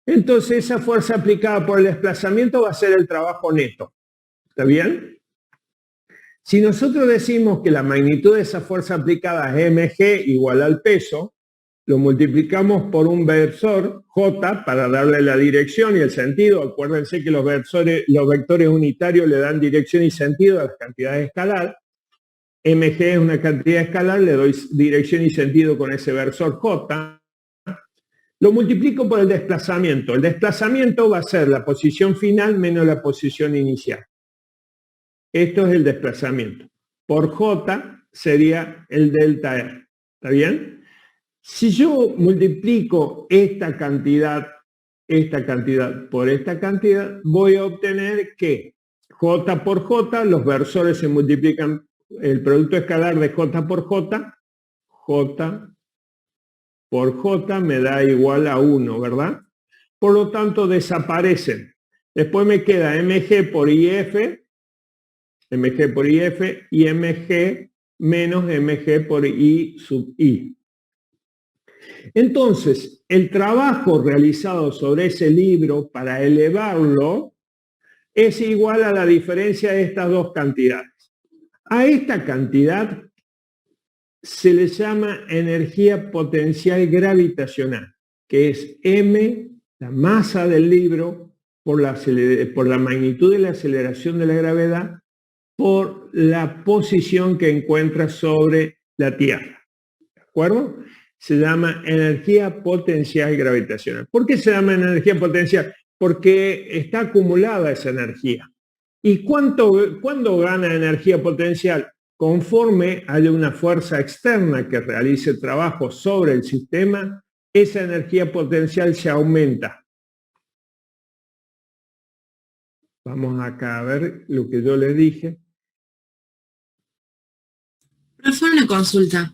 Entonces esa fuerza aplicada por el desplazamiento va a ser el trabajo neto, ¿está bien? Si nosotros decimos que la magnitud de esa fuerza aplicada es mg igual al peso, lo multiplicamos por un versor J para darle la dirección y el sentido. Acuérdense que los vectores unitarios le dan dirección y sentido a las cantidades escalar. Mg es una cantidad escalar, le doy dirección y sentido con ese versor J. Lo multiplico por el desplazamiento. El desplazamiento va a ser la posición final menos la posición inicial. Esto es el desplazamiento. Por J sería el delta R. ¿Está bien? Si yo multiplico esta cantidad por esta cantidad, voy a obtener que J por J, los versores se multiplican, el producto escalar de J por J, J por J me da igual a 1, ¿verdad? Por lo tanto, desaparecen. Después me queda mg por IF y mg menos mg por I sub I. Entonces, el trabajo realizado sobre ese libro para elevarlo es igual a la diferencia de estas dos cantidades. A esta cantidad se le llama energía potencial gravitacional, que es m, la masa del libro, por la magnitud de la aceleración de la gravedad, por la posición que encuentra sobre la Tierra. ¿De acuerdo? Se llama energía potencial gravitacional. ¿Por qué se llama energía potencial? Porque está acumulada esa energía. ¿Y cuándo gana energía potencial? Conforme haya una fuerza externa que realice trabajo sobre el sistema, esa energía potencial se aumenta. Vamos acá a ver lo que yo les dije. Profe, una consulta.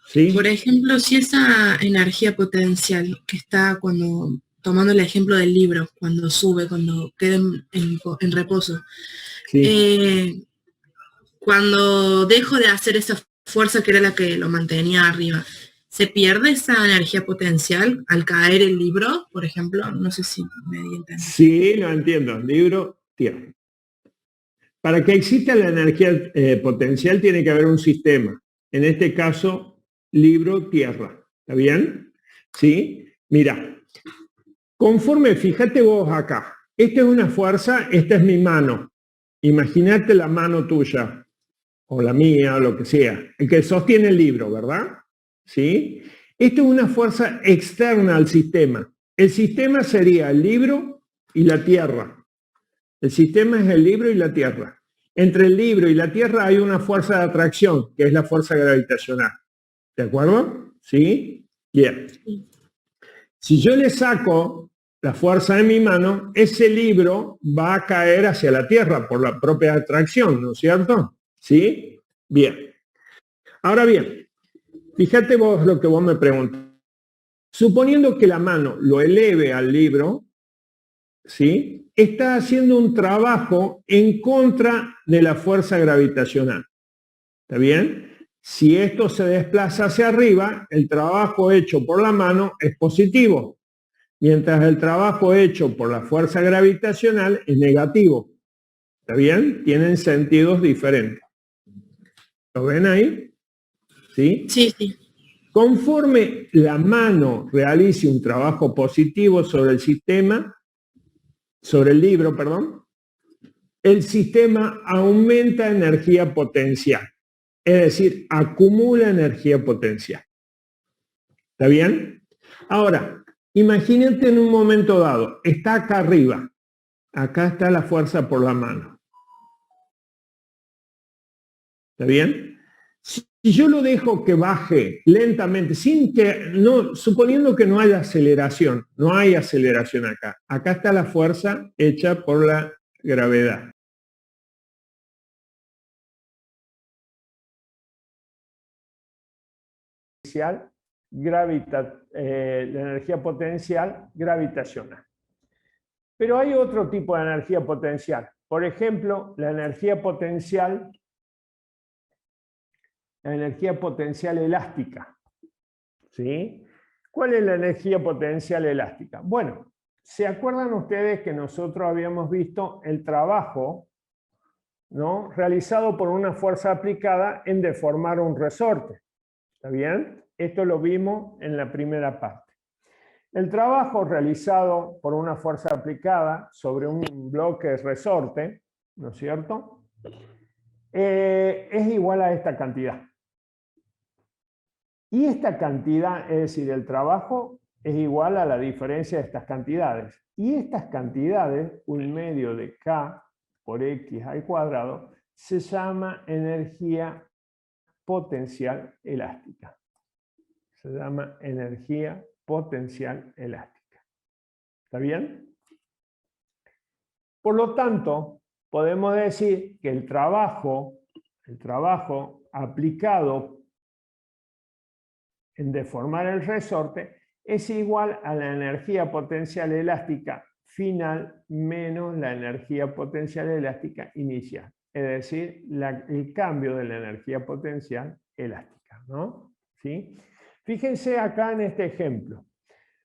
¿Sí? Por ejemplo, si esa energía potencial que está cuando, tomando el ejemplo del libro, cuando sube, cuando queda en reposo, sí. Cuando dejo de hacer esa fuerza que era la que lo mantenía arriba, ¿se pierde esa energía potencial al caer el libro, por ejemplo? No sé si me di a entender. Sí, lo entiendo. Libro, tierra. Para que exista la energía potencial tiene que haber un sistema. En este caso, libro, tierra. ¿Está bien? ¿Sí? Mira, conforme, fíjate vos acá. Esta es una fuerza, esta es mi mano. Imagínate la mano tuya, o la mía, o lo que sea. El que sostiene el libro, ¿verdad? ¿Sí? Esto es una fuerza externa al sistema. El sistema sería el libro y la tierra. El sistema es el libro y la tierra. Entre el libro y la tierra hay una fuerza de atracción, que es la fuerza gravitacional. ¿De acuerdo? ¿Sí? Bien. Si yo le saco la fuerza de mi mano, ese libro va a caer hacia la tierra por la propia atracción, ¿no es cierto? ¿Sí? Bien. Ahora bien, fíjate vos lo que vos me preguntas. Suponiendo que la mano lo eleve al libro, ¿sí? Está haciendo un trabajo en contra de la fuerza gravitacional. ¿Está bien? Si esto se desplaza hacia arriba, el trabajo hecho por la mano es positivo, mientras el trabajo hecho por la fuerza gravitacional es negativo. ¿Está bien? Tienen sentidos diferentes. ¿Lo ven ahí? ¿Sí? Sí, sí. Conforme la mano realice un trabajo positivo sobre el sistema, sobre el libro, perdón, el sistema aumenta energía potencial. Es decir, acumula energía potencial. ¿Está bien? Ahora, imagínate en un momento dado, está acá arriba. Acá está la fuerza por la mano. ¿Está bien? Si yo lo dejo que baje lentamente, suponiendo que no haya aceleración, no hay aceleración acá. Acá está la fuerza hecha por la gravedad. La energía potencial gravitacional. Pero hay otro tipo de energía potencial. Por ejemplo, la energía potencial elástica. ¿Sí? ¿Cuál es la energía potencial elástica? Bueno, ¿se acuerdan ustedes que nosotros habíamos visto el trabajo, ¿no?, realizado por una fuerza aplicada en deformar un resorte? ¿Está bien? Esto lo vimos en la primera parte. El trabajo realizado por una fuerza aplicada sobre un bloque resorte, ¿no es cierto?, es igual a esta cantidad. Y esta cantidad, es decir, el trabajo es igual a la diferencia de estas cantidades. Y estas cantidades, 1/2 de K por X al cuadrado, se llama energía potencial elástica. Se llama energía potencial elástica. ¿Está bien? Por lo tanto, podemos decir que el trabajo aplicado en deformar el resorte es igual a la energía potencial elástica final menos la energía potencial elástica inicial. Es decir, el cambio de la energía potencial elástica, ¿no? ¿Sí? Fíjense acá en este ejemplo.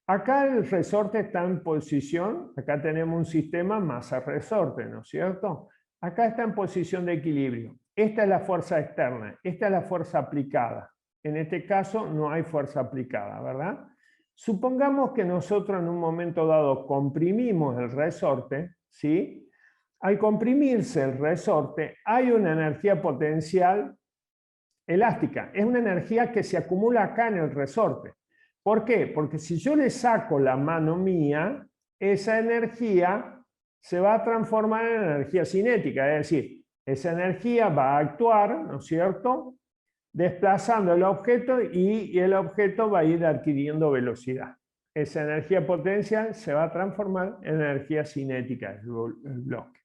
Acá el resorte está en posición, acá tenemos un sistema masa-resorte, ¿no es cierto? Acá está en posición de equilibrio. Esta es la fuerza externa, esta es la fuerza aplicada. En este caso no hay fuerza aplicada, ¿verdad? Supongamos que nosotros en un momento dado comprimimos el resorte, ¿sí? Al comprimirse el resorte hay una energía potencial elástica. Es una energía que se acumula acá en el resorte. ¿Por qué? Porque si yo le saco la mano mía, esa energía se va a transformar en energía cinética. Es decir, esa energía va a actuar, ¿no es cierto?, desplazando el objeto y el objeto va a ir adquiriendo velocidad. Esa energía potencial se va a transformar en energía cinética, el bloque.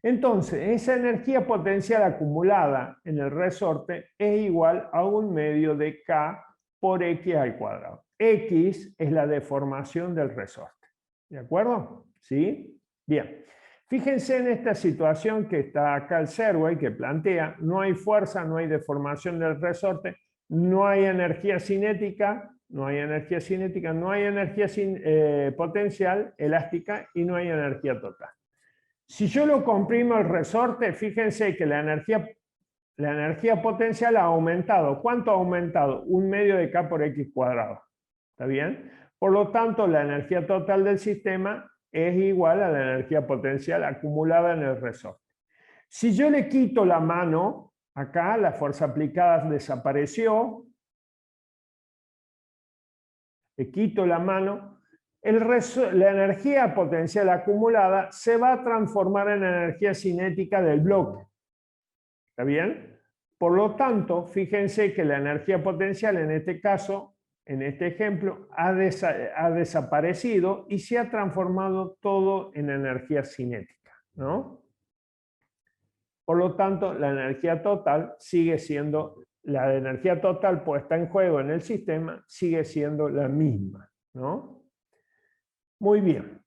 Entonces, esa energía potencial acumulada en el resorte es igual a 1/2 de K por X al cuadrado. X es la deformación del resorte. ¿De acuerdo? ¿Sí? Bien. Fíjense en esta situación que está acá el Serway, que plantea, no hay fuerza, no hay deformación del resorte, no hay energía cinética, no hay energía potencial elástica y no hay energía total. Si yo lo comprimo el resorte, fíjense que la energía potencial ha aumentado. ¿Cuánto ha aumentado? 1/2 de K por X cuadrado. ¿Está bien? Por lo tanto, la energía total del sistema es igual a la energía potencial acumulada en el resorte. Si yo le quito la mano, acá la fuerza aplicada desapareció, le quito la mano, la energía potencial acumulada se va a transformar en energía cinética del bloque. ¿Está bien? Por lo tanto, fíjense que la energía potencial en este caso, en este ejemplo, ha desaparecido y se ha transformado todo en energía cinética, ¿no? Por lo tanto, la energía total sigue siendo, la energía total puesta en juego en el sistema sigue siendo la misma, ¿no? Muy bien.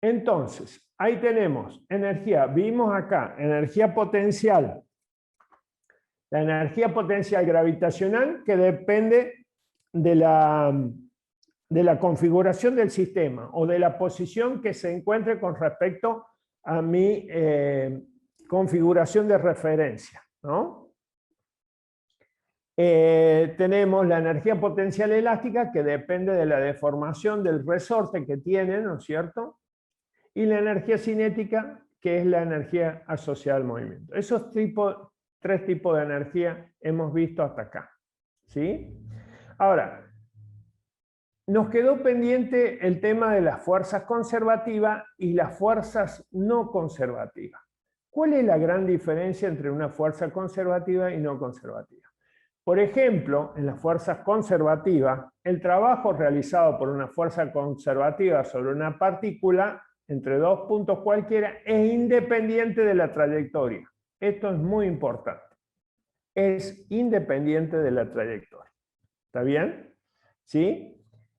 Entonces, ahí tenemos energía, vimos acá, energía potencial. La energía potencial gravitacional que depende de la configuración del sistema o de la posición que se encuentre con respecto a mi configuración de referencia, ¿no? Tenemos la energía potencial elástica, que depende de la deformación del resorte que tiene, ¿no es cierto? Y la energía cinética, que es la energía asociada al movimiento. Esos tres tipos de energía hemos visto hasta acá, ¿sí? Ahora, nos quedó pendiente el tema de las fuerzas conservativas y las fuerzas no conservativas. ¿Cuál es la gran diferencia entre una fuerza conservativa y no conservativa? Por ejemplo, en las fuerzas conservativas, el trabajo realizado por una fuerza conservativa sobre una partícula entre dos puntos cualquiera es independiente de la trayectoria. Esto es muy importante. Es independiente de la trayectoria. ¿Está bien? ¿Sí?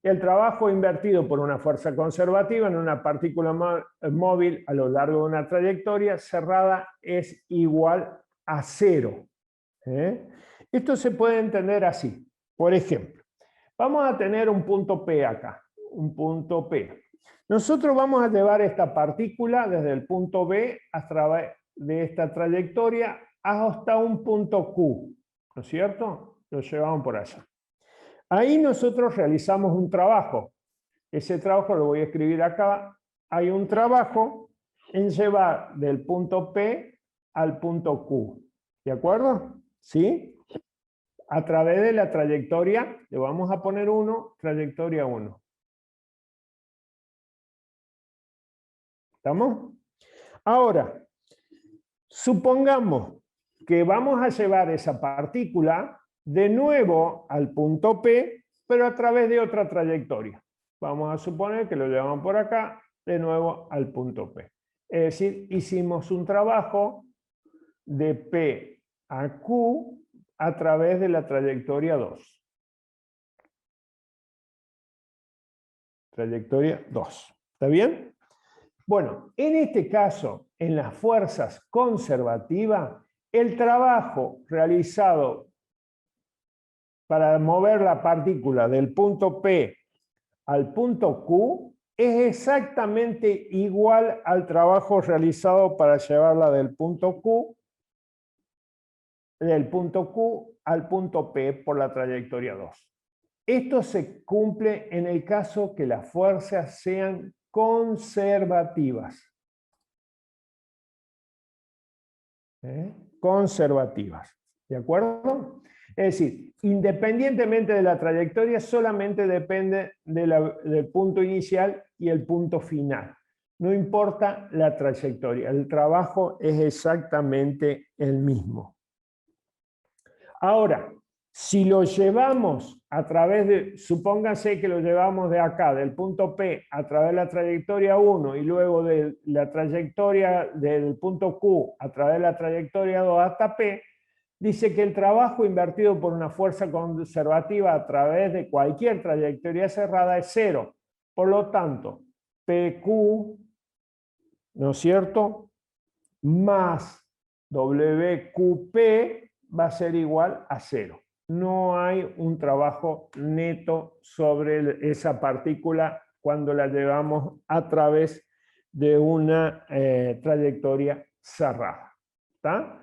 El trabajo invertido por una fuerza conservativa en una partícula móvil a lo largo de una trayectoria cerrada es igual a 0. Esto se puede entender así. Por ejemplo, vamos a tener un punto P acá, un punto P. Nosotros vamos a llevar esta partícula desde el punto B a través de esta trayectoria hasta un punto Q, ¿no es cierto? Lo llevamos por allá. Ahí nosotros realizamos un trabajo. Ese trabajo lo voy a escribir acá. Hay un trabajo en llevar del punto P al punto Q. ¿De acuerdo? ¿Sí? A través de la trayectoria, le vamos a poner 1, trayectoria 1. ¿Estamos? Ahora, supongamos que vamos a llevar esa partícula de nuevo al punto P, pero a través de otra trayectoria. Vamos a suponer que lo llevamos por acá, de nuevo al punto P. Es decir, hicimos un trabajo de P a Q a través de la trayectoria 2. Trayectoria 2. ¿Está bien? Bueno, en este caso, en las fuerzas conservativas, el trabajo realizado para mover la partícula del punto P al punto Q es exactamente igual al trabajo realizado para llevarla del punto Q al punto P por la trayectoria 2. Esto se cumple en el caso que las fuerzas sean conservativas. Conservativas. ¿De acuerdo? Es decir, independientemente de la trayectoria, solamente depende del punto inicial y el punto final. No importa la trayectoria, el trabajo es exactamente el mismo. Ahora, si lo llevamos a través de, supónganse que lo llevamos de acá, del punto P, a través de la trayectoria 1 y luego de la trayectoria del punto Q a través de la trayectoria 2 hasta P, dice que el trabajo invertido por una fuerza conservativa a través de cualquier trayectoria cerrada es 0. Por lo tanto, PQ, ¿no es cierto?, más WQP va a ser igual a 0. No hay un trabajo neto sobre esa partícula cuando la llevamos a través de una trayectoria cerrada. ¿Está?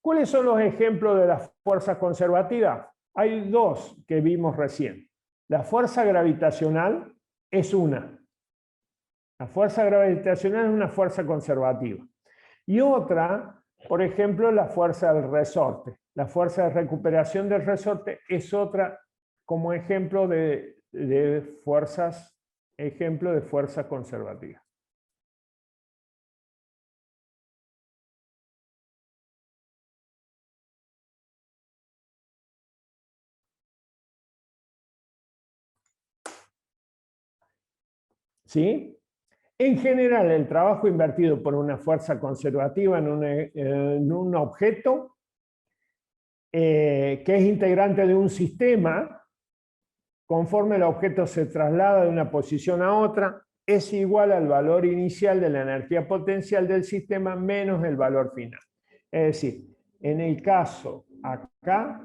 ¿Cuáles son los ejemplos de las fuerzas conservativas? Hay dos que vimos recién. La fuerza gravitacional es una. La fuerza gravitacional es una fuerza conservativa. Y otra, por ejemplo, la fuerza del resorte. La fuerza de recuperación del resorte es otra como ejemplo de fuerzas conservativas. ¿Sí? En general, el trabajo invertido por una fuerza conservativa en un objeto que es integrante de un sistema, conforme el objeto se traslada de una posición a otra, es igual al valor inicial de la energía potencial del sistema menos el valor final. Es decir, en el caso acá,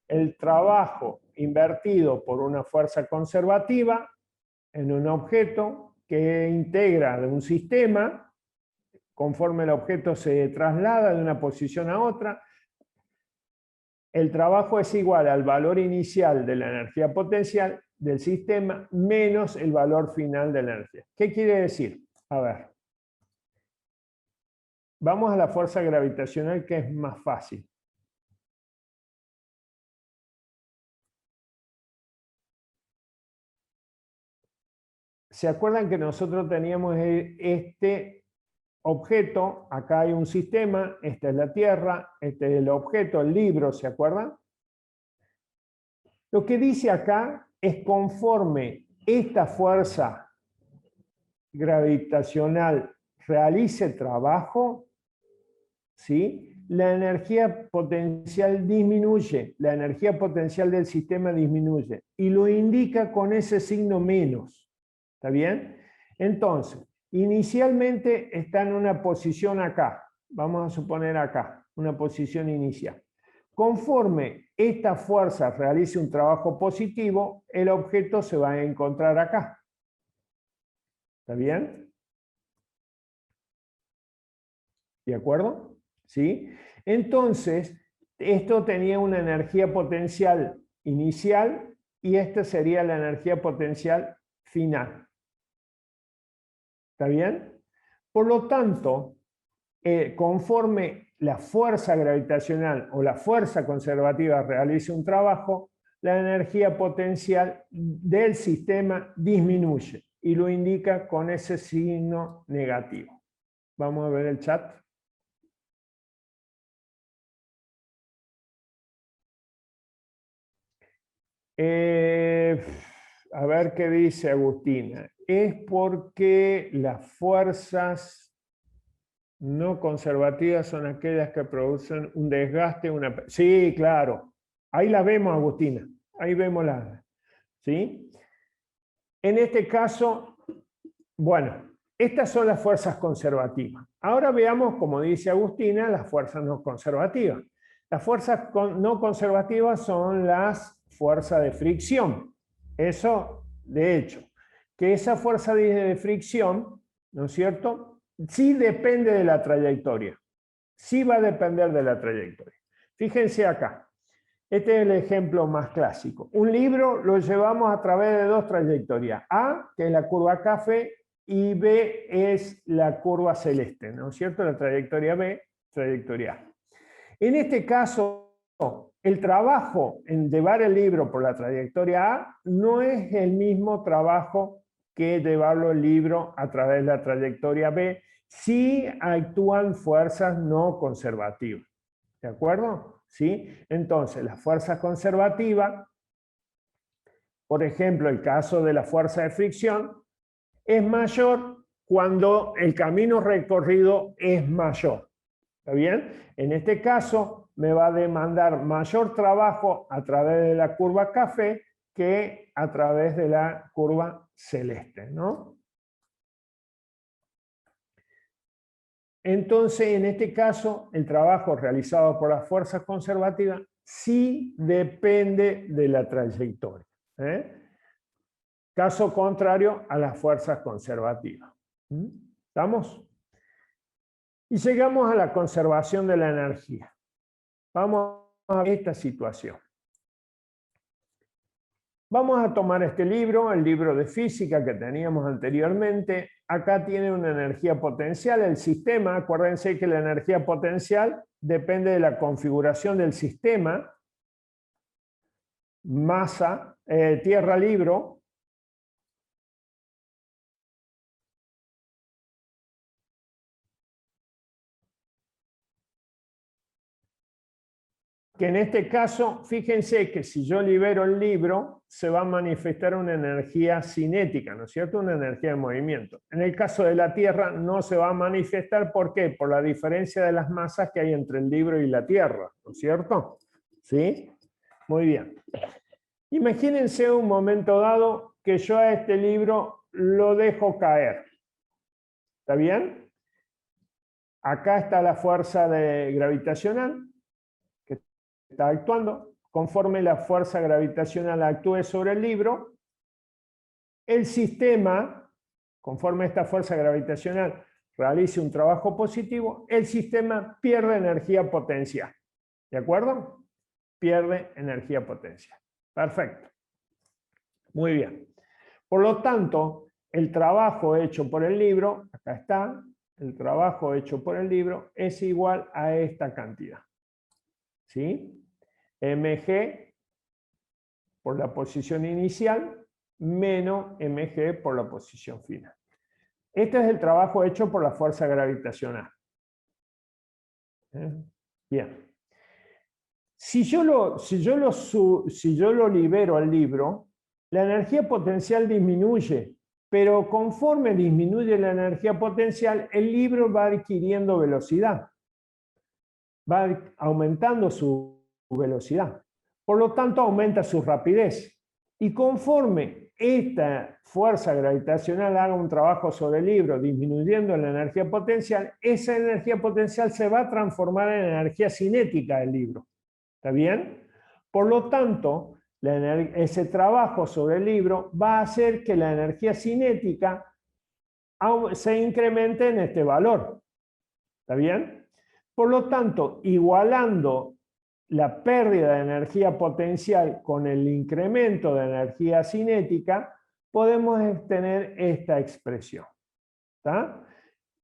el trabajo invertido por una fuerza conservativa en un objeto que integra de un sistema conforme el objeto se traslada de una posición a otra. El trabajo es igual al valor inicial de la energía potencial del sistema menos el valor final de la energía. ¿Qué quiere decir? A ver. Vamos a la fuerza gravitacional, que es más fácil. ¿Se acuerdan que nosotros teníamos este objeto? Acá hay un sistema, esta es la Tierra, este es el objeto, el libro, ¿se acuerdan? Lo que dice acá es conforme esta fuerza gravitacional realice trabajo, ¿sí? La energía potencial disminuye, la energía potencial del sistema disminuye, y lo indica con ese signo menos. ¿Está bien? Entonces, inicialmente está en una posición acá, vamos a suponer acá, una posición inicial. Conforme esta fuerza realice un trabajo positivo, el objeto se va a encontrar acá. ¿Está bien? ¿De acuerdo? ¿Sí? Entonces, esto tenía una energía potencial inicial y esta sería la energía potencial final. ¿Está bien? Por lo tanto, conforme la fuerza gravitacional o la fuerza conservativa realice un trabajo, la energía potencial del sistema disminuye y lo indica con ese signo negativo. Vamos a ver el chat. A ver qué dice Agustina. Es porque las fuerzas no conservativas son aquellas que producen un desgaste, Sí, claro. Ahí la vemos, Agustina. Ahí vemos la... ¿Sí? En este caso, bueno, estas son las fuerzas conservativas. Ahora veamos, como dice Agustina, las fuerzas no conservativas. Las fuerzas no conservativas son las fuerzas de fricción. Eso, de hecho, que esa fuerza de fricción, ¿no es cierto?, sí depende de la trayectoria. Sí va a depender de la trayectoria. Fíjense acá. Este es el ejemplo más clásico. Un libro lo llevamos a través de dos trayectorias. A, que es la curva café, y B es la curva celeste, ¿no es cierto? La trayectoria B, trayectoria A. En este caso, el trabajo en llevar el libro por la trayectoria A no es el mismo trabajo que llevarlo el libro a través de la trayectoria B, si actúan fuerzas no conservativas. ¿De acuerdo? ¿Sí? Entonces, la fuerza conservativa, por ejemplo, el caso de la fuerza de fricción, es mayor cuando el camino recorrido es mayor. ¿Está bien? En este caso, me va a demandar mayor trabajo a través de la curva café que a través de la curva celeste, ¿no? Entonces, en este caso, el trabajo realizado por las fuerzas conservativas sí depende de la trayectoria. Caso contrario a las fuerzas conservativas. ¿Estamos? Y llegamos a la conservación de la energía. Vamos a ver esta situación. Vamos a tomar este libro, el libro de física que teníamos anteriormente. Acá tiene una energía potencial. El sistema, acuérdense que la energía potencial depende de la configuración del sistema. Masa, tierra, libro. Que en este caso, fíjense que si yo libero el libro, se va a manifestar una energía cinética, ¿no es cierto? Una energía de movimiento. En el caso de la Tierra no se va a manifestar, ¿por qué? Por la diferencia de las masas que hay entre el libro y la Tierra, ¿no es cierto? ¿Sí? Muy bien. Imagínense un momento dado que yo a este libro lo dejo caer. ¿Está bien? Acá está la fuerza gravitacional que está actuando. Conforme la fuerza gravitacional actúe sobre el libro, el sistema, conforme esta fuerza gravitacional realice un trabajo positivo, el sistema pierde energía potencial. ¿De acuerdo? Pierde energía potencial. Perfecto. Muy bien. Por lo tanto, el trabajo hecho por el libro, acá está, el trabajo hecho por el libro es igual a esta cantidad. ¿Sí? mg por la posición inicial menos mg por la posición final. Este es el trabajo hecho por la fuerza gravitacional. Bien. Si yo lo libero al libro, la energía potencial disminuye, pero conforme disminuye la energía potencial, el libro va adquiriendo velocidad. Va aumentando su velocidad. Por lo tanto, aumenta su rapidez. Y conforme esta fuerza gravitacional haga un trabajo sobre el libro, disminuyendo la energía potencial, esa energía potencial se va a transformar en energía cinética del libro. ¿Está bien? Por lo tanto, ese trabajo sobre el libro va a hacer que la energía cinética se incremente en este valor. ¿Está bien? Por lo tanto, igualando la pérdida de energía potencial con el incremento de energía cinética, podemos tener esta expresión. ¿Está?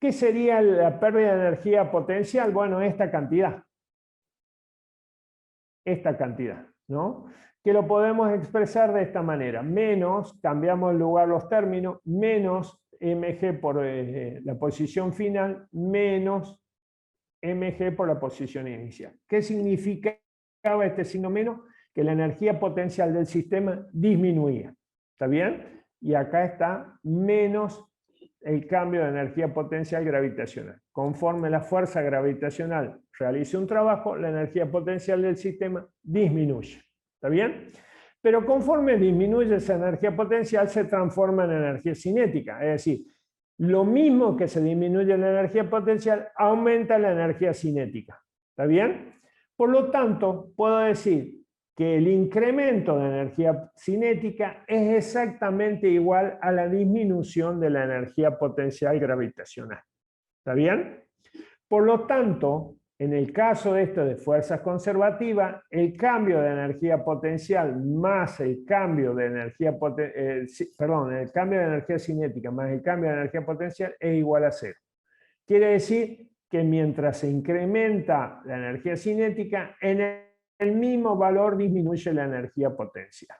¿Qué sería la pérdida de energía potencial? Bueno, esta cantidad. Esta cantidad, ¿no? Que lo podemos expresar de esta manera. Menos, cambiamos el lugar los términos, menos mg por la posición final, menos mg por la posición inicial. ¿Qué significaba este signo menos? Que la energía potencial del sistema disminuía. ¿Está bien? Y acá está menos el cambio de energía potencial gravitacional. Conforme la fuerza gravitacional realice un trabajo, la energía potencial del sistema disminuye. ¿Está bien? Pero conforme disminuye esa energía potencial, se transforma en energía cinética. Es decir, lo mismo que se disminuye la energía potencial, aumenta la energía cinética. ¿Está bien? Por lo tanto, puedo decir que el incremento de energía cinética es exactamente igual a la disminución de la energía potencial gravitacional. ¿Está bien? Por lo tanto, en el caso de fuerzas conservativas, el cambio de energía potencial más el cambio de energía el cambio de energía cinética más el cambio de energía potencial es igual a 0. Quiere decir que mientras se incrementa la energía cinética, en el mismo valor disminuye la energía potencial.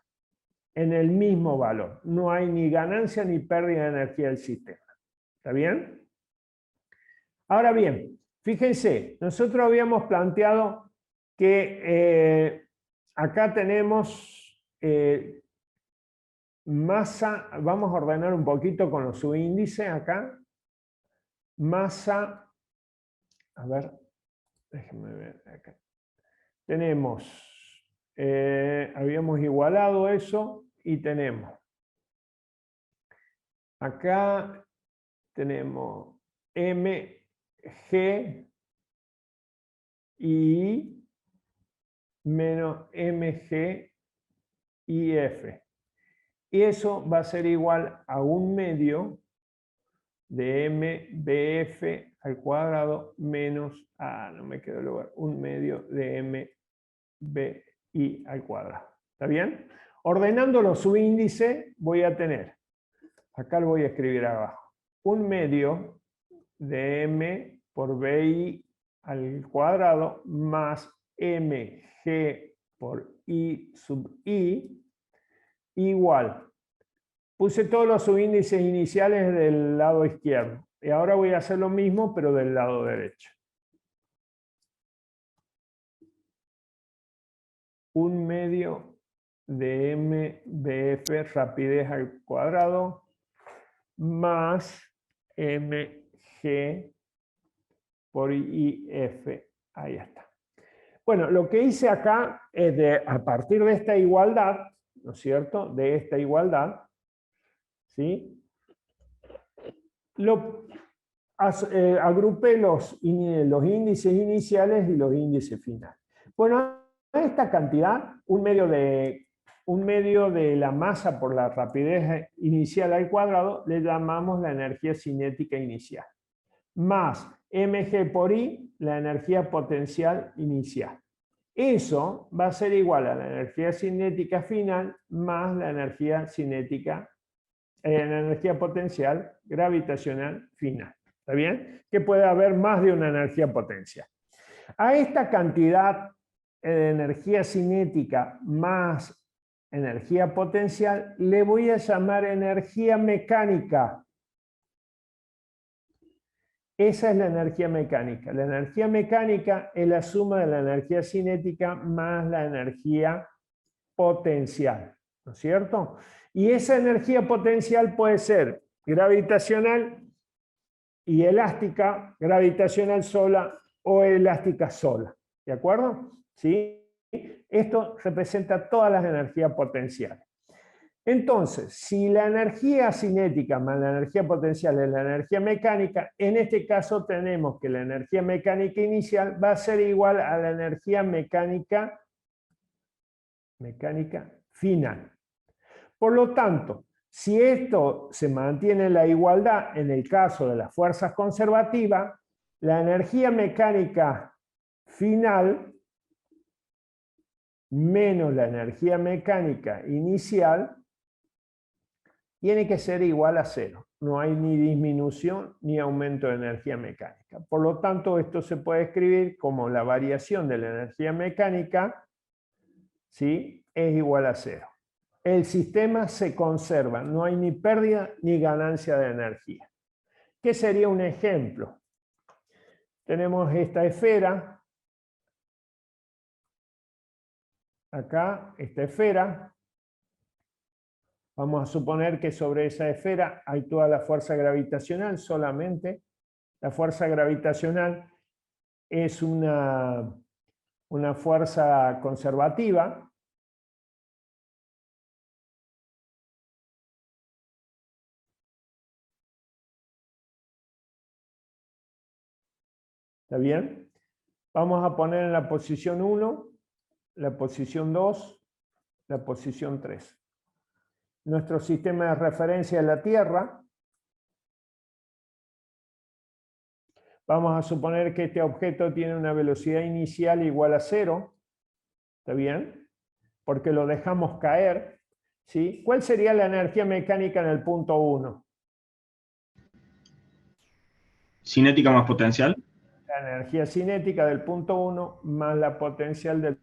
En el mismo valor. No hay ni ganancia ni pérdida de energía del sistema. ¿Está bien? Ahora bien, fíjense, nosotros habíamos planteado que acá tenemos masa, vamos a ordenar un poquito con los subíndices acá. Masa, a ver, déjenme ver acá. Tenemos, habíamos igualado eso y tenemos, acá tenemos mg y menos mg y f. Y eso va a ser igual a 1 medio de mbf al cuadrado menos, no me quedó el lugar, 1 medio de mbi al cuadrado. ¿Está bien? Ordenando los subíndices voy a tener, acá lo voy a escribir abajo, 1 medio de m por bi al cuadrado más mg por i sub i igual. Puse todos los subíndices iniciales del lado izquierdo. Y ahora voy a hacer lo mismo, pero del lado derecho. 1 medio de mbf rapidez al cuadrado más mg por if. Ahí está. Bueno, lo que hice acá es a partir de esta igualdad, ¿no es cierto? De esta igualdad, ¿sí? Agrupé los índices iniciales y los índices finales. Bueno, a esta cantidad, 1 medio de la masa por la rapidez inicial al cuadrado, le llamamos la energía cinética inicial. más mg por I, la energía potencial inicial. Eso va a ser igual a la energía cinética final más la energía cinética, la energía potencial gravitacional final. ¿Está bien? Que puede haber más de una energía potencial. A esta cantidad de energía cinética más energía potencial le voy a llamar energía mecánica. Esa es la energía mecánica. La energía mecánica es la suma de la energía cinética más la energía potencial, ¿no es cierto? Y esa energía potencial puede ser gravitacional y elástica, gravitacional sola o elástica sola, ¿de acuerdo? ¿Sí? Esto representa todas las energías potenciales. Entonces, si la energía cinética más la energía potencial es la energía mecánica, en este caso tenemos que la energía mecánica inicial va a ser igual a la energía mecánica final. Por lo tanto, si esto se mantiene en la igualdad en el caso de las fuerzas conservativas, la energía mecánica final menos la energía mecánica inicial tiene que ser igual a cero. No hay ni disminución ni aumento de energía mecánica. Por lo tanto, esto se puede escribir como la variación de la energía mecánica, ¿sí?, es igual a cero. El sistema se conserva, no hay ni pérdida ni ganancia de energía. ¿Qué sería un ejemplo? Tenemos esta esfera, acá, esta esfera. Vamos a suponer que sobre esa esfera hay toda la fuerza gravitacional solamente. La fuerza gravitacional es una fuerza conservativa. ¿Está bien? Vamos a poner en la posición 1, la posición 2, la posición 3. Nuestro sistema de referencia es la Tierra. Vamos a suponer que este objeto tiene una velocidad inicial igual a 0. ¿Está bien? Porque lo dejamos caer. ¿Sí? ¿Cuál sería la energía mecánica en el punto 1? Cinética más potencial. La energía cinética del punto 1 más la potencial del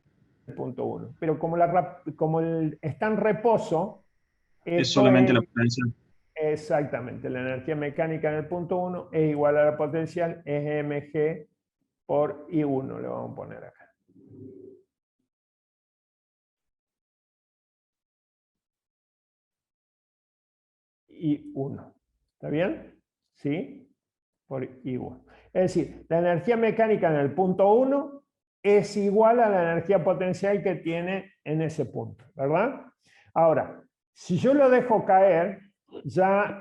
punto 1. Pero como está en reposo, Es solamente la potencial. Exactamente. La energía mecánica en el punto 1 es igual a la potencial, es mg por I1. Le vamos a poner acá. I1. ¿Está bien? ¿Sí? Por I1. Es decir, la energía mecánica en el punto 1 es igual a la energía potencial que tiene en ese punto, ¿verdad? Ahora, si yo lo dejo caer, ya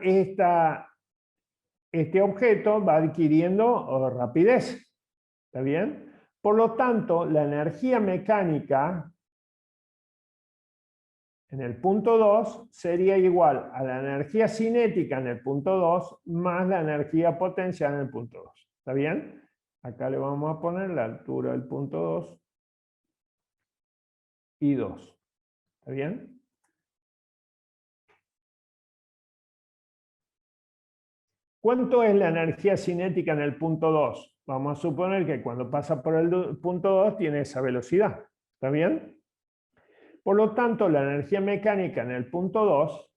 este objeto va adquiriendo rapidez. ¿Está bien? Por lo tanto, la energía mecánica en el punto 2 sería igual a la energía cinética en el punto 2 más la energía potencial en el punto 2. ¿Está bien? Acá le vamos a poner la altura del punto 2 y 2. ¿Está bien? ¿Cuánto es la energía cinética en el punto 2? Vamos a suponer que cuando pasa por el punto 2 tiene esa velocidad. ¿Está bien? Por lo tanto, la energía mecánica en el punto 2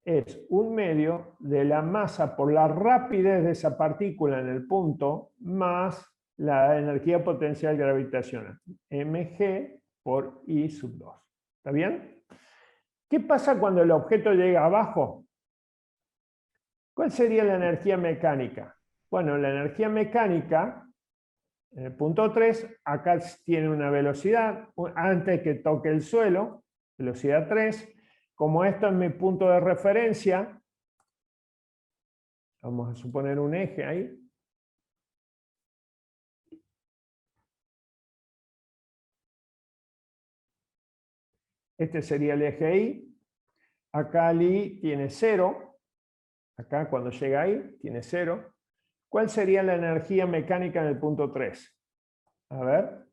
es 1/2 de la masa por la rapidez de esa partícula en el punto más la energía potencial gravitacional, mg por I sub 2. ¿Está bien? ¿Qué pasa cuando el objeto llega abajo? ¿Cuál sería la energía mecánica? Bueno, la energía mecánica en el punto 3, acá tiene una velocidad, antes que toque el suelo, velocidad 3. Como esto es mi punto de referencia, vamos a suponer un eje ahí. Este sería el eje I. Acá el I tiene 0. Acá cuando llega ahí tiene 0. ¿Cuál sería la energía mecánica en el punto 3? A ver.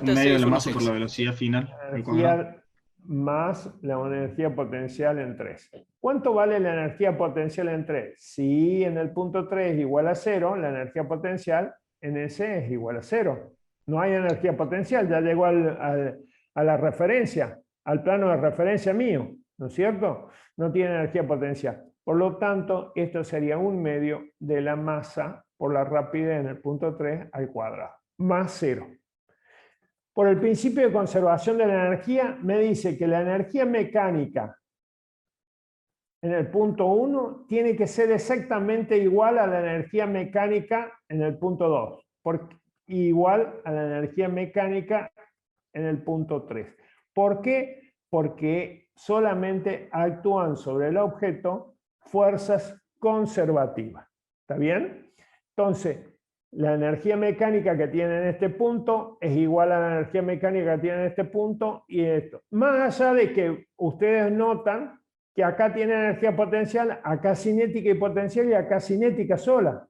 Un medio de la masa por la velocidad final. Energía más la energía potencial en 3. ¿Cuánto vale la energía potencial en 3? Si en el punto 3 es igual a 0, la energía potencial en ese es igual a 0. No hay energía potencial, ya llegó a la referencia, al plano de referencia mío, ¿no es cierto? No tiene energía potencial. Por lo tanto, esto sería un medio de la masa por la rapidez en el punto 3 al cuadrado, más 0. Por el principio de conservación de la energía, me dice que la energía mecánica en el punto 1 tiene que ser exactamente igual a la energía mecánica en el punto 2, igual a la energía mecánica en el punto 3. ¿Por qué? Porque solamente actúan sobre el objeto fuerzas conservativas. ¿Está bien? Entonces, la energía mecánica que tiene en este punto es igual a la energía mecánica que tiene en este punto y esto. Más allá de que ustedes notan que acá tiene energía potencial, acá cinética y potencial y acá cinética sola.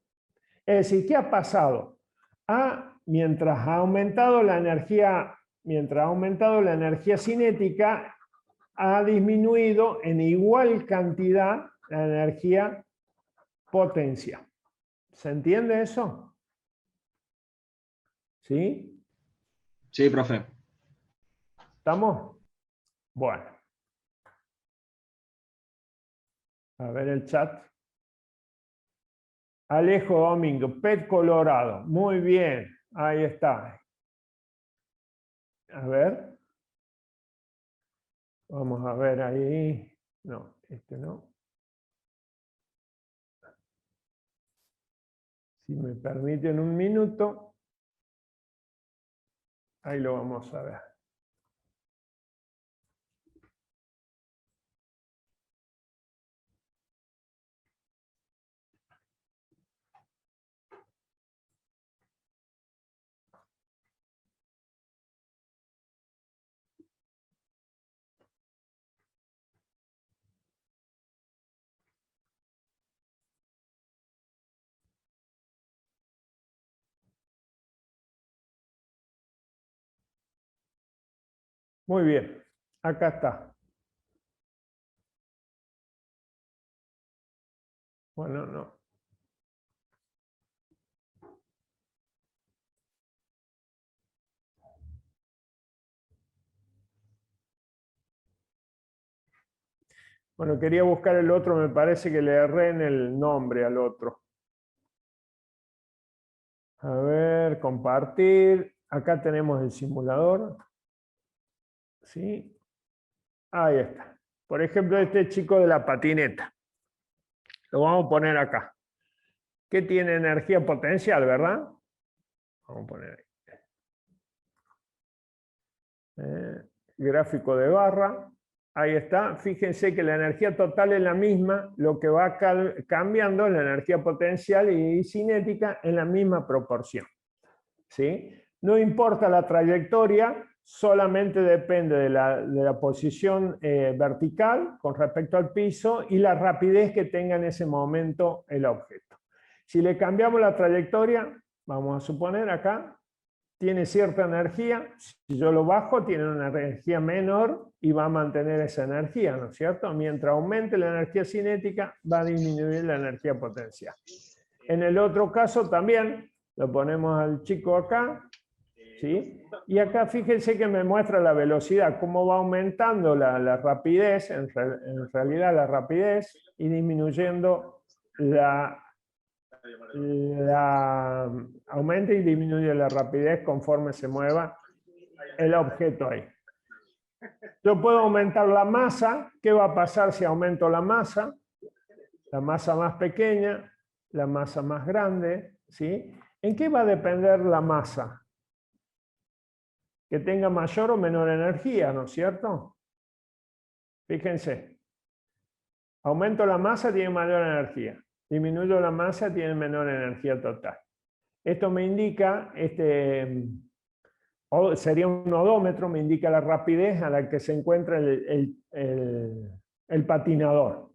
Es decir, ¿qué ha pasado? Mientras ha aumentado la energía cinética, ha disminuido en igual cantidad la energía potencial. ¿Se entiende eso? ¿Sí? Sí, profe. ¿Estamos? Bueno. A ver el chat. Alejo Domingo, PET Colorado. Muy bien, ahí está. A ver. Vamos a ver ahí. No, este no. Si me permiten un minuto. Ahí lo vamos a ver. Muy bien, acá está. Bueno, no. Bueno, quería buscar el otro, me parece que le erré en el nombre al otro. A ver, compartir. Acá tenemos el simulador. ¿Sí? Ahí está. Por ejemplo, este chico de la patineta. Lo vamos a poner acá. ¿Qué tiene energía potencial, verdad? Vamos a poner ahí. Gráfico de barra. Ahí está. Fíjense que la energía total es la misma. Lo que va cambiando es la energía potencial y cinética en la misma proporción. ¿Sí? No importa la trayectoria, solamente depende de la posición vertical con respecto al piso y la rapidez que tenga en ese momento el objeto. Si le cambiamos la trayectoria, vamos a suponer acá, tiene cierta energía, si yo lo bajo tiene una energía menor y va a mantener esa energía, ¿no es cierto? Mientras aumente la energía cinética, va a disminuir la energía potencial. En el otro caso también, lo ponemos al chico acá, ¿sí? Y acá fíjense que me muestra la velocidad, cómo va aumentando la rapidez, en realidad la rapidez, y disminuyendo aumenta y disminuye la rapidez conforme se mueva el objeto ahí. Yo puedo aumentar la masa. ¿Qué va a pasar si aumento la masa? La masa más pequeña, la masa más grande, ¿sí? ¿En qué va a depender la masa? Que tenga mayor o menor energía, ¿no es cierto? Fíjense. Aumento la masa, tiene mayor energía. Disminuyo la masa, tiene menor energía total. Esto me indica, sería un odómetro, me indica la rapidez a la que se encuentra el patinador.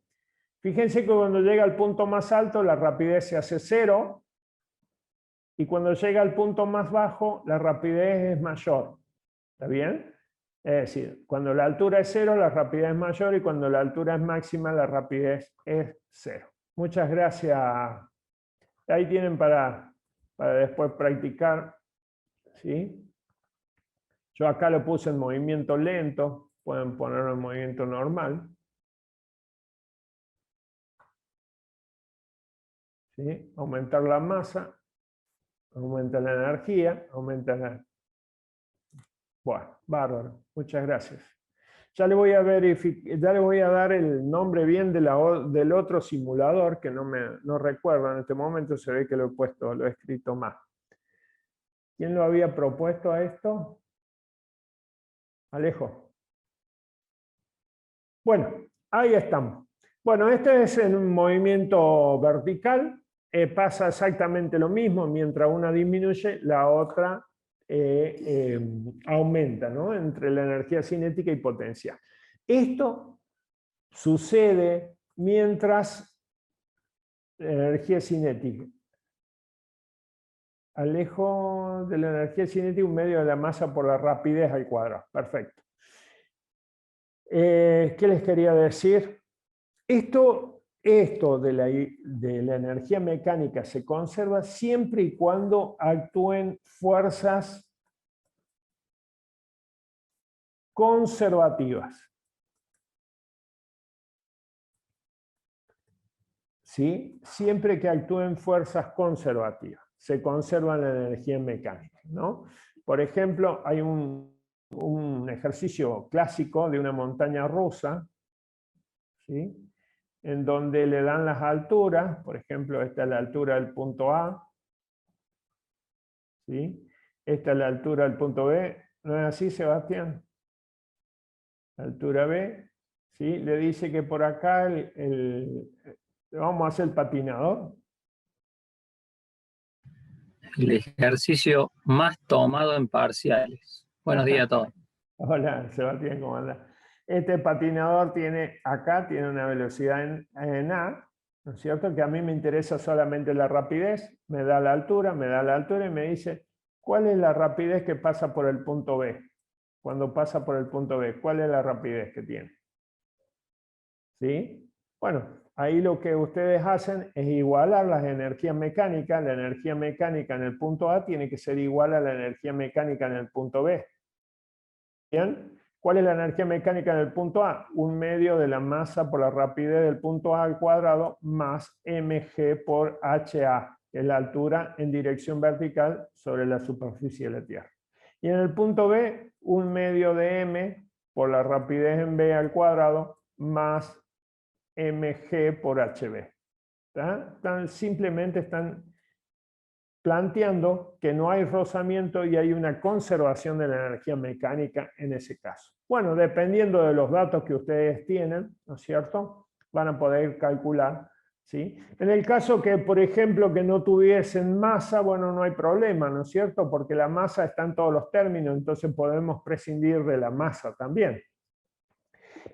Fíjense que cuando llega al punto más alto, la rapidez se hace 0, y cuando llega al punto más bajo, la rapidez es mayor. ¿Está bien? Es decir, cuando la altura es 0, la rapidez es mayor, y cuando la altura es máxima, la rapidez es 0. Muchas gracias. Ahí tienen para después practicar. ¿Sí? Yo acá lo puse en movimiento lento, pueden ponerlo en movimiento normal. ¿Sí? Aumentar la masa, aumenta la energía, aumenta la... Bueno, bárbaro, muchas gracias. Ya le voy a dar el nombre bien del otro simulador, que no recuerdo en este momento, se ve que lo he escrito mal. ¿Quién lo había propuesto a esto? Alejo. Bueno, ahí estamos. Bueno, este es en un movimiento vertical. Pasa exactamente lo mismo. Mientras una disminuye, la otra aumenta, ¿no? Entre la energía cinética y potencial. Esto sucede mientras la energía cinética. Alejo de la energía cinética un medio de la masa por la rapidez al cuadrado. Perfecto. ¿Qué les quería decir? Esto de la energía mecánica se conserva siempre y cuando actúen fuerzas conservativas. ¿Sí? Siempre que actúen fuerzas conservativas, se conserva la energía mecánica, ¿no? Por ejemplo, hay un ejercicio clásico de una montaña rusa, ¿sí? En donde le dan las alturas, por ejemplo, esta es la altura del punto A, ¿sí? Esta es la altura del punto B, ¿no es así, Sebastián? La altura B, ¿sí? Le dice que por acá vamos a hacer el patinador. El ejercicio más tomado en parciales. Buenos días a todos. Hola, Sebastián, ¿cómo andás? Este patinador acá tiene una velocidad en A, ¿no es cierto? Que a mí me interesa solamente la rapidez, me da la altura y me dice, ¿cuál es la rapidez que pasa por el punto B? Cuando pasa por el punto B, ¿cuál es la rapidez que tiene? ¿Sí? Bueno, ahí lo que ustedes hacen es igualar las energías mecánicas. La energía mecánica en el punto A tiene que ser igual a la energía mecánica en el punto B. ¿Bien? ¿Cuál es la energía mecánica en el punto A? Un medio de la masa por la rapidez del punto A al cuadrado más mg por HA, que es la altura en dirección vertical sobre la superficie de la Tierra. Y en el punto B, un medio de m por la rapidez en b al cuadrado más mg por hb. Simplemente están planteando que no hay rozamiento y hay una conservación de la energía mecánica en ese caso. Bueno, dependiendo de los datos que ustedes tienen, ¿no es cierto?, van a poder calcular, ¿sí? En el caso que, por ejemplo, que no tuviesen masa, bueno, no hay problema, ¿no es cierto?, porque la masa está en todos los términos, entonces podemos prescindir de la masa también.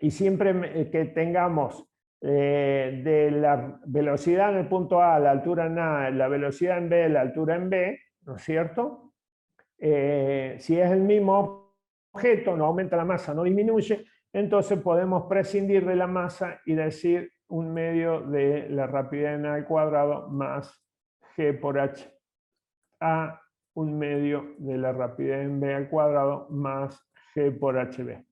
Y siempre que tengamos de la velocidad en el punto A, la altura en A, la velocidad en B, la altura en B, ¿no es cierto? Si es el mismo objeto, no aumenta la masa, no disminuye, entonces podemos prescindir de la masa y decir un medio de la rapidez en A al cuadrado más G por H a un medio de la rapidez en B al cuadrado más G por HB.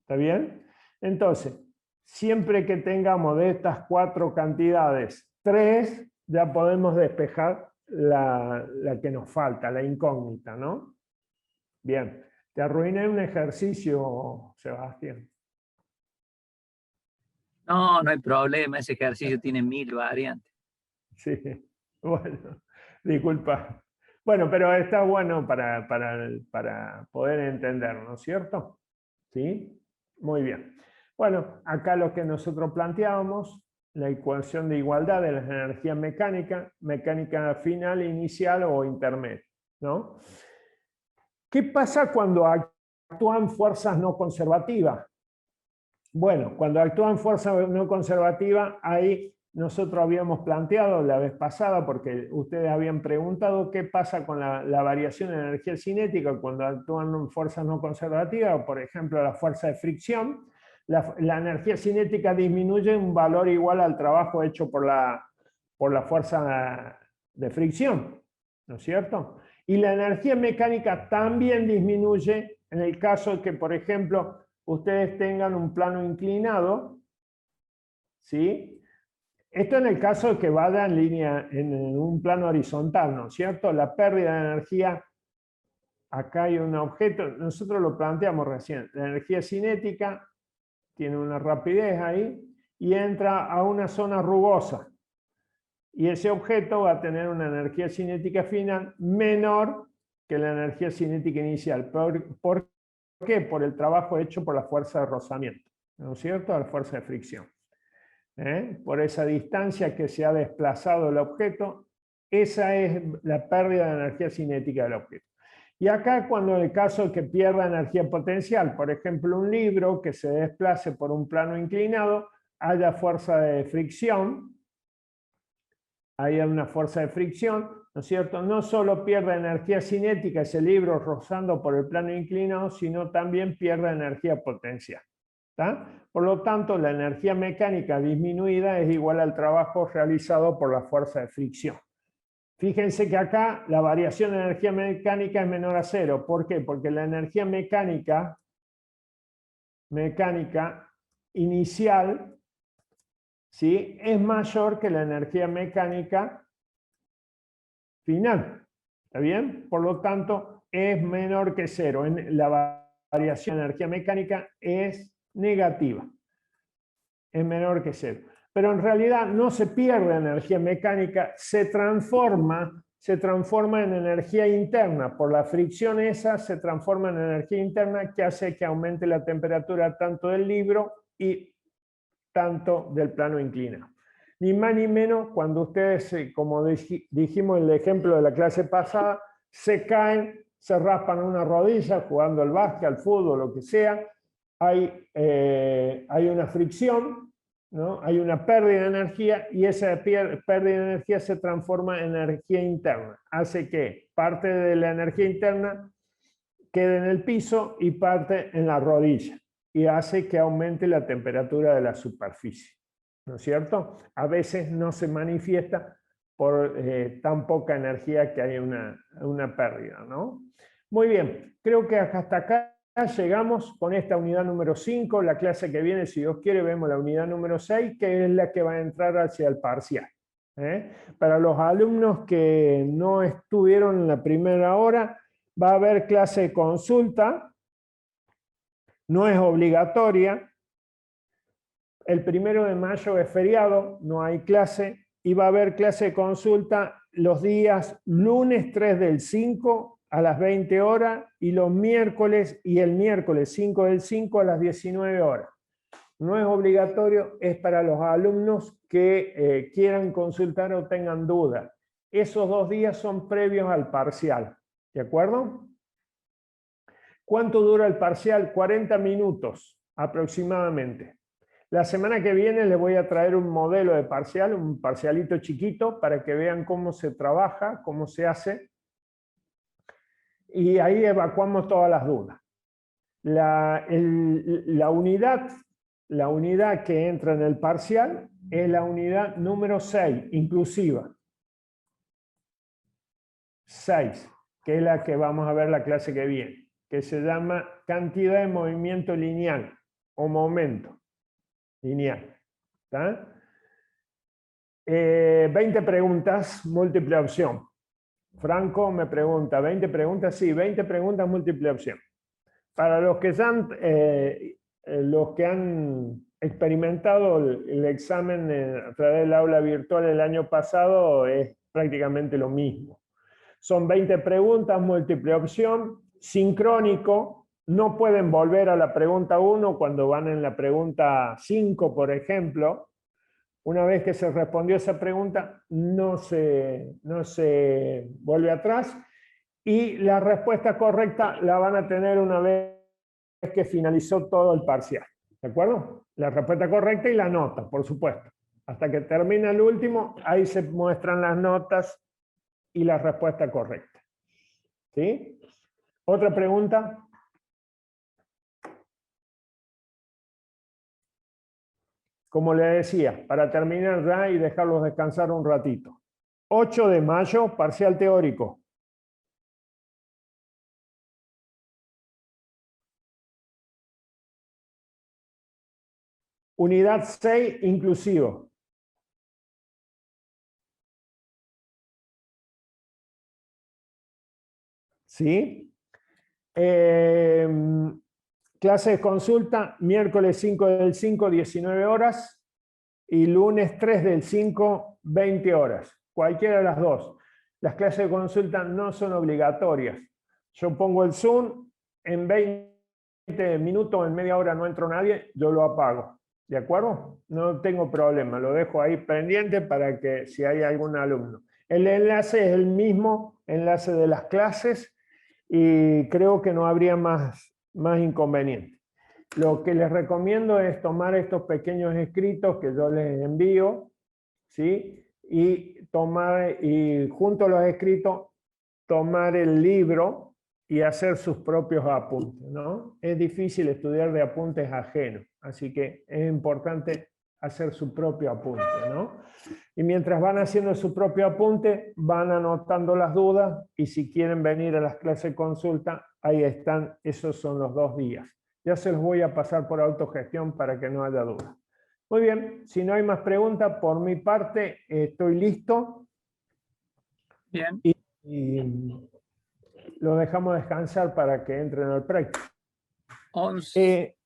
¿Está bien? Entonces, siempre que tengamos de estas 4 cantidades 3, ya podemos despejar la que nos falta, la incógnita, ¿no? Bien, te arruiné un ejercicio, Sebastián. No, no hay problema, ese ejercicio tiene 1000 variantes. Sí, bueno, disculpa. Bueno, pero está bueno para poder entender, ¿no es cierto? ¿Sí? Muy bien. Bueno, acá lo que nosotros planteábamos, la ecuación de igualdad de las energías mecánicas, mecánica final, inicial o intermedia, ¿no? ¿Qué pasa cuando actúan fuerzas no conservativas? Bueno, cuando actúan fuerza no conservativa, ahí nosotros habíamos planteado la vez pasada, porque ustedes habían preguntado qué pasa con la variación de energía cinética cuando actúan fuerzas no conservativas, por ejemplo la fuerza de fricción. La energía cinética disminuye un valor igual al trabajo hecho por la fuerza de fricción, ¿no es cierto? Y la energía mecánica también disminuye en el caso de que, por ejemplo, ustedes tengan un plano inclinado, ¿sí? Esto en el caso de que vaya en línea, en un plano horizontal, ¿no es cierto? La pérdida de energía, acá hay un objeto, nosotros lo planteamos recién, la energía cinética tiene una rapidez ahí y entra a una zona rugosa. Y ese objeto va a tener una energía cinética final menor que la energía cinética inicial. ¿Por qué? Por el trabajo hecho por la fuerza de rozamiento, ¿no es cierto? La fuerza de fricción. Por esa distancia que se ha desplazado el objeto, esa es la pérdida de energía cinética del objeto. Y acá, cuando en el caso de que pierda energía potencial, por ejemplo un libro que se desplace por un plano inclinado, haya fuerza de fricción, hay una fuerza de fricción, ¿no es cierto? No solo pierde energía cinética ese libro rozando por el plano inclinado, sino también pierde energía potencial. ¿Está? Por lo tanto, la energía mecánica disminuida es igual al trabajo realizado por la fuerza de fricción. Fíjense que acá la variación de energía mecánica es menor a cero. ¿Por qué? Porque la energía mecánica inicial, ¿sí?, es mayor que la energía mecánica final. ¿Está bien? Por lo tanto, es menor que cero. La variación de energía mecánica es negativa. Es menor que cero. Pero en realidad no se pierde energía mecánica, se transforma en energía interna. Por la fricción esa se transforma en energía interna que hace que aumente la temperatura tanto del libro y tanto del plano inclinado. Ni más ni menos cuando ustedes, como dijimos en el ejemplo de la clase pasada, se caen, se raspan una rodilla jugando al básquet, al fútbol, lo que sea, hay una fricción, ¿no? Hay una pérdida de energía y esa pérdida de energía se transforma en energía interna. Hace que parte de la energía interna quede en el piso y parte en la rodilla. Y hace que aumente la temperatura de la superficie. ¿No es cierto? A veces no se manifiesta por tan poca energía que hay una pérdida, ¿no? Muy bien, creo que hasta acá llegamos con esta unidad número 5. La clase que viene, si Dios quiere, vemos la unidad número 6, que es la que va a entrar hacia el parcial. Para los alumnos que no estuvieron en la primera hora, va a haber clase de consulta, no es obligatoria. El 1 de mayo es feriado, no hay clase, y va a haber clase de consulta los días lunes 3 del 5 a las 20 horas y los miércoles y el miércoles 5 del 5 a las 19 horas. No es obligatorio, es para los alumnos que quieran consultar o tengan dudas. Esos 2 días son previos al parcial, ¿de acuerdo? ¿Cuánto dura el parcial? 40 minutos aproximadamente. La semana que viene les voy a traer un modelo de parcial, un parcialito chiquito, para que vean cómo se trabaja, cómo se hace. Y ahí evacuamos todas las dudas. La unidad que entra en el parcial es la unidad número 6, inclusiva. 6, que es la que vamos a ver la clase que viene, que se llama cantidad de movimiento lineal o momento lineal. ¿Está? 20 preguntas, múltiple opción. Franco me pregunta, ¿20 preguntas? Sí, 20 preguntas, múltiple opción. Para los que han experimentado el examen a través del aula virtual el año pasado, es prácticamente lo mismo. Son 20 preguntas, múltiple opción, sincrónico, no pueden volver a la pregunta 1 cuando van en la pregunta 5, por ejemplo. Una vez que se respondió esa pregunta, no se vuelve atrás, y la respuesta correcta la van a tener una vez que finalizó todo el parcial. ¿De acuerdo? La respuesta correcta y la nota, por supuesto. Hasta que termina el último, ahí se muestran las notas y la respuesta correcta. ¿Sí? ¿Otra pregunta? Como le decía, para terminar ya y dejarlos descansar un ratito. 8 de mayo, parcial teórico. Unidad 6, inclusivo. ¿Sí? Clase de consulta, miércoles 5 del 5, 19 horas, y lunes 3 del 5, 20 horas. Cualquiera de las dos. Las clases de consulta no son obligatorias. Yo pongo el Zoom, en 20 minutos, en media hora no entró nadie, yo lo apago. ¿De acuerdo? No tengo problema, lo dejo ahí pendiente para que si hay algún alumno. El enlace es el mismo enlace de las clases y creo que no habría más inconveniente. Lo que les recomiendo es tomar estos pequeños escritos que yo les envío, ¿sí? Y junto a los escritos, tomar el libro y hacer sus propios apuntes, ¿no? Es difícil estudiar de apuntes ajenos, así que es importante hacer su propio apunte, ¿no? Y mientras van haciendo su propio apunte, van anotando las dudas y si quieren venir a las clases de consulta, ahí están, esos son los 2 días. Ya se los voy a pasar por autogestión para que no haya dudas. Muy bien, si no hay más preguntas, por mi parte estoy listo. Bien. Y lo dejamos descansar para que entren al práctico. 11.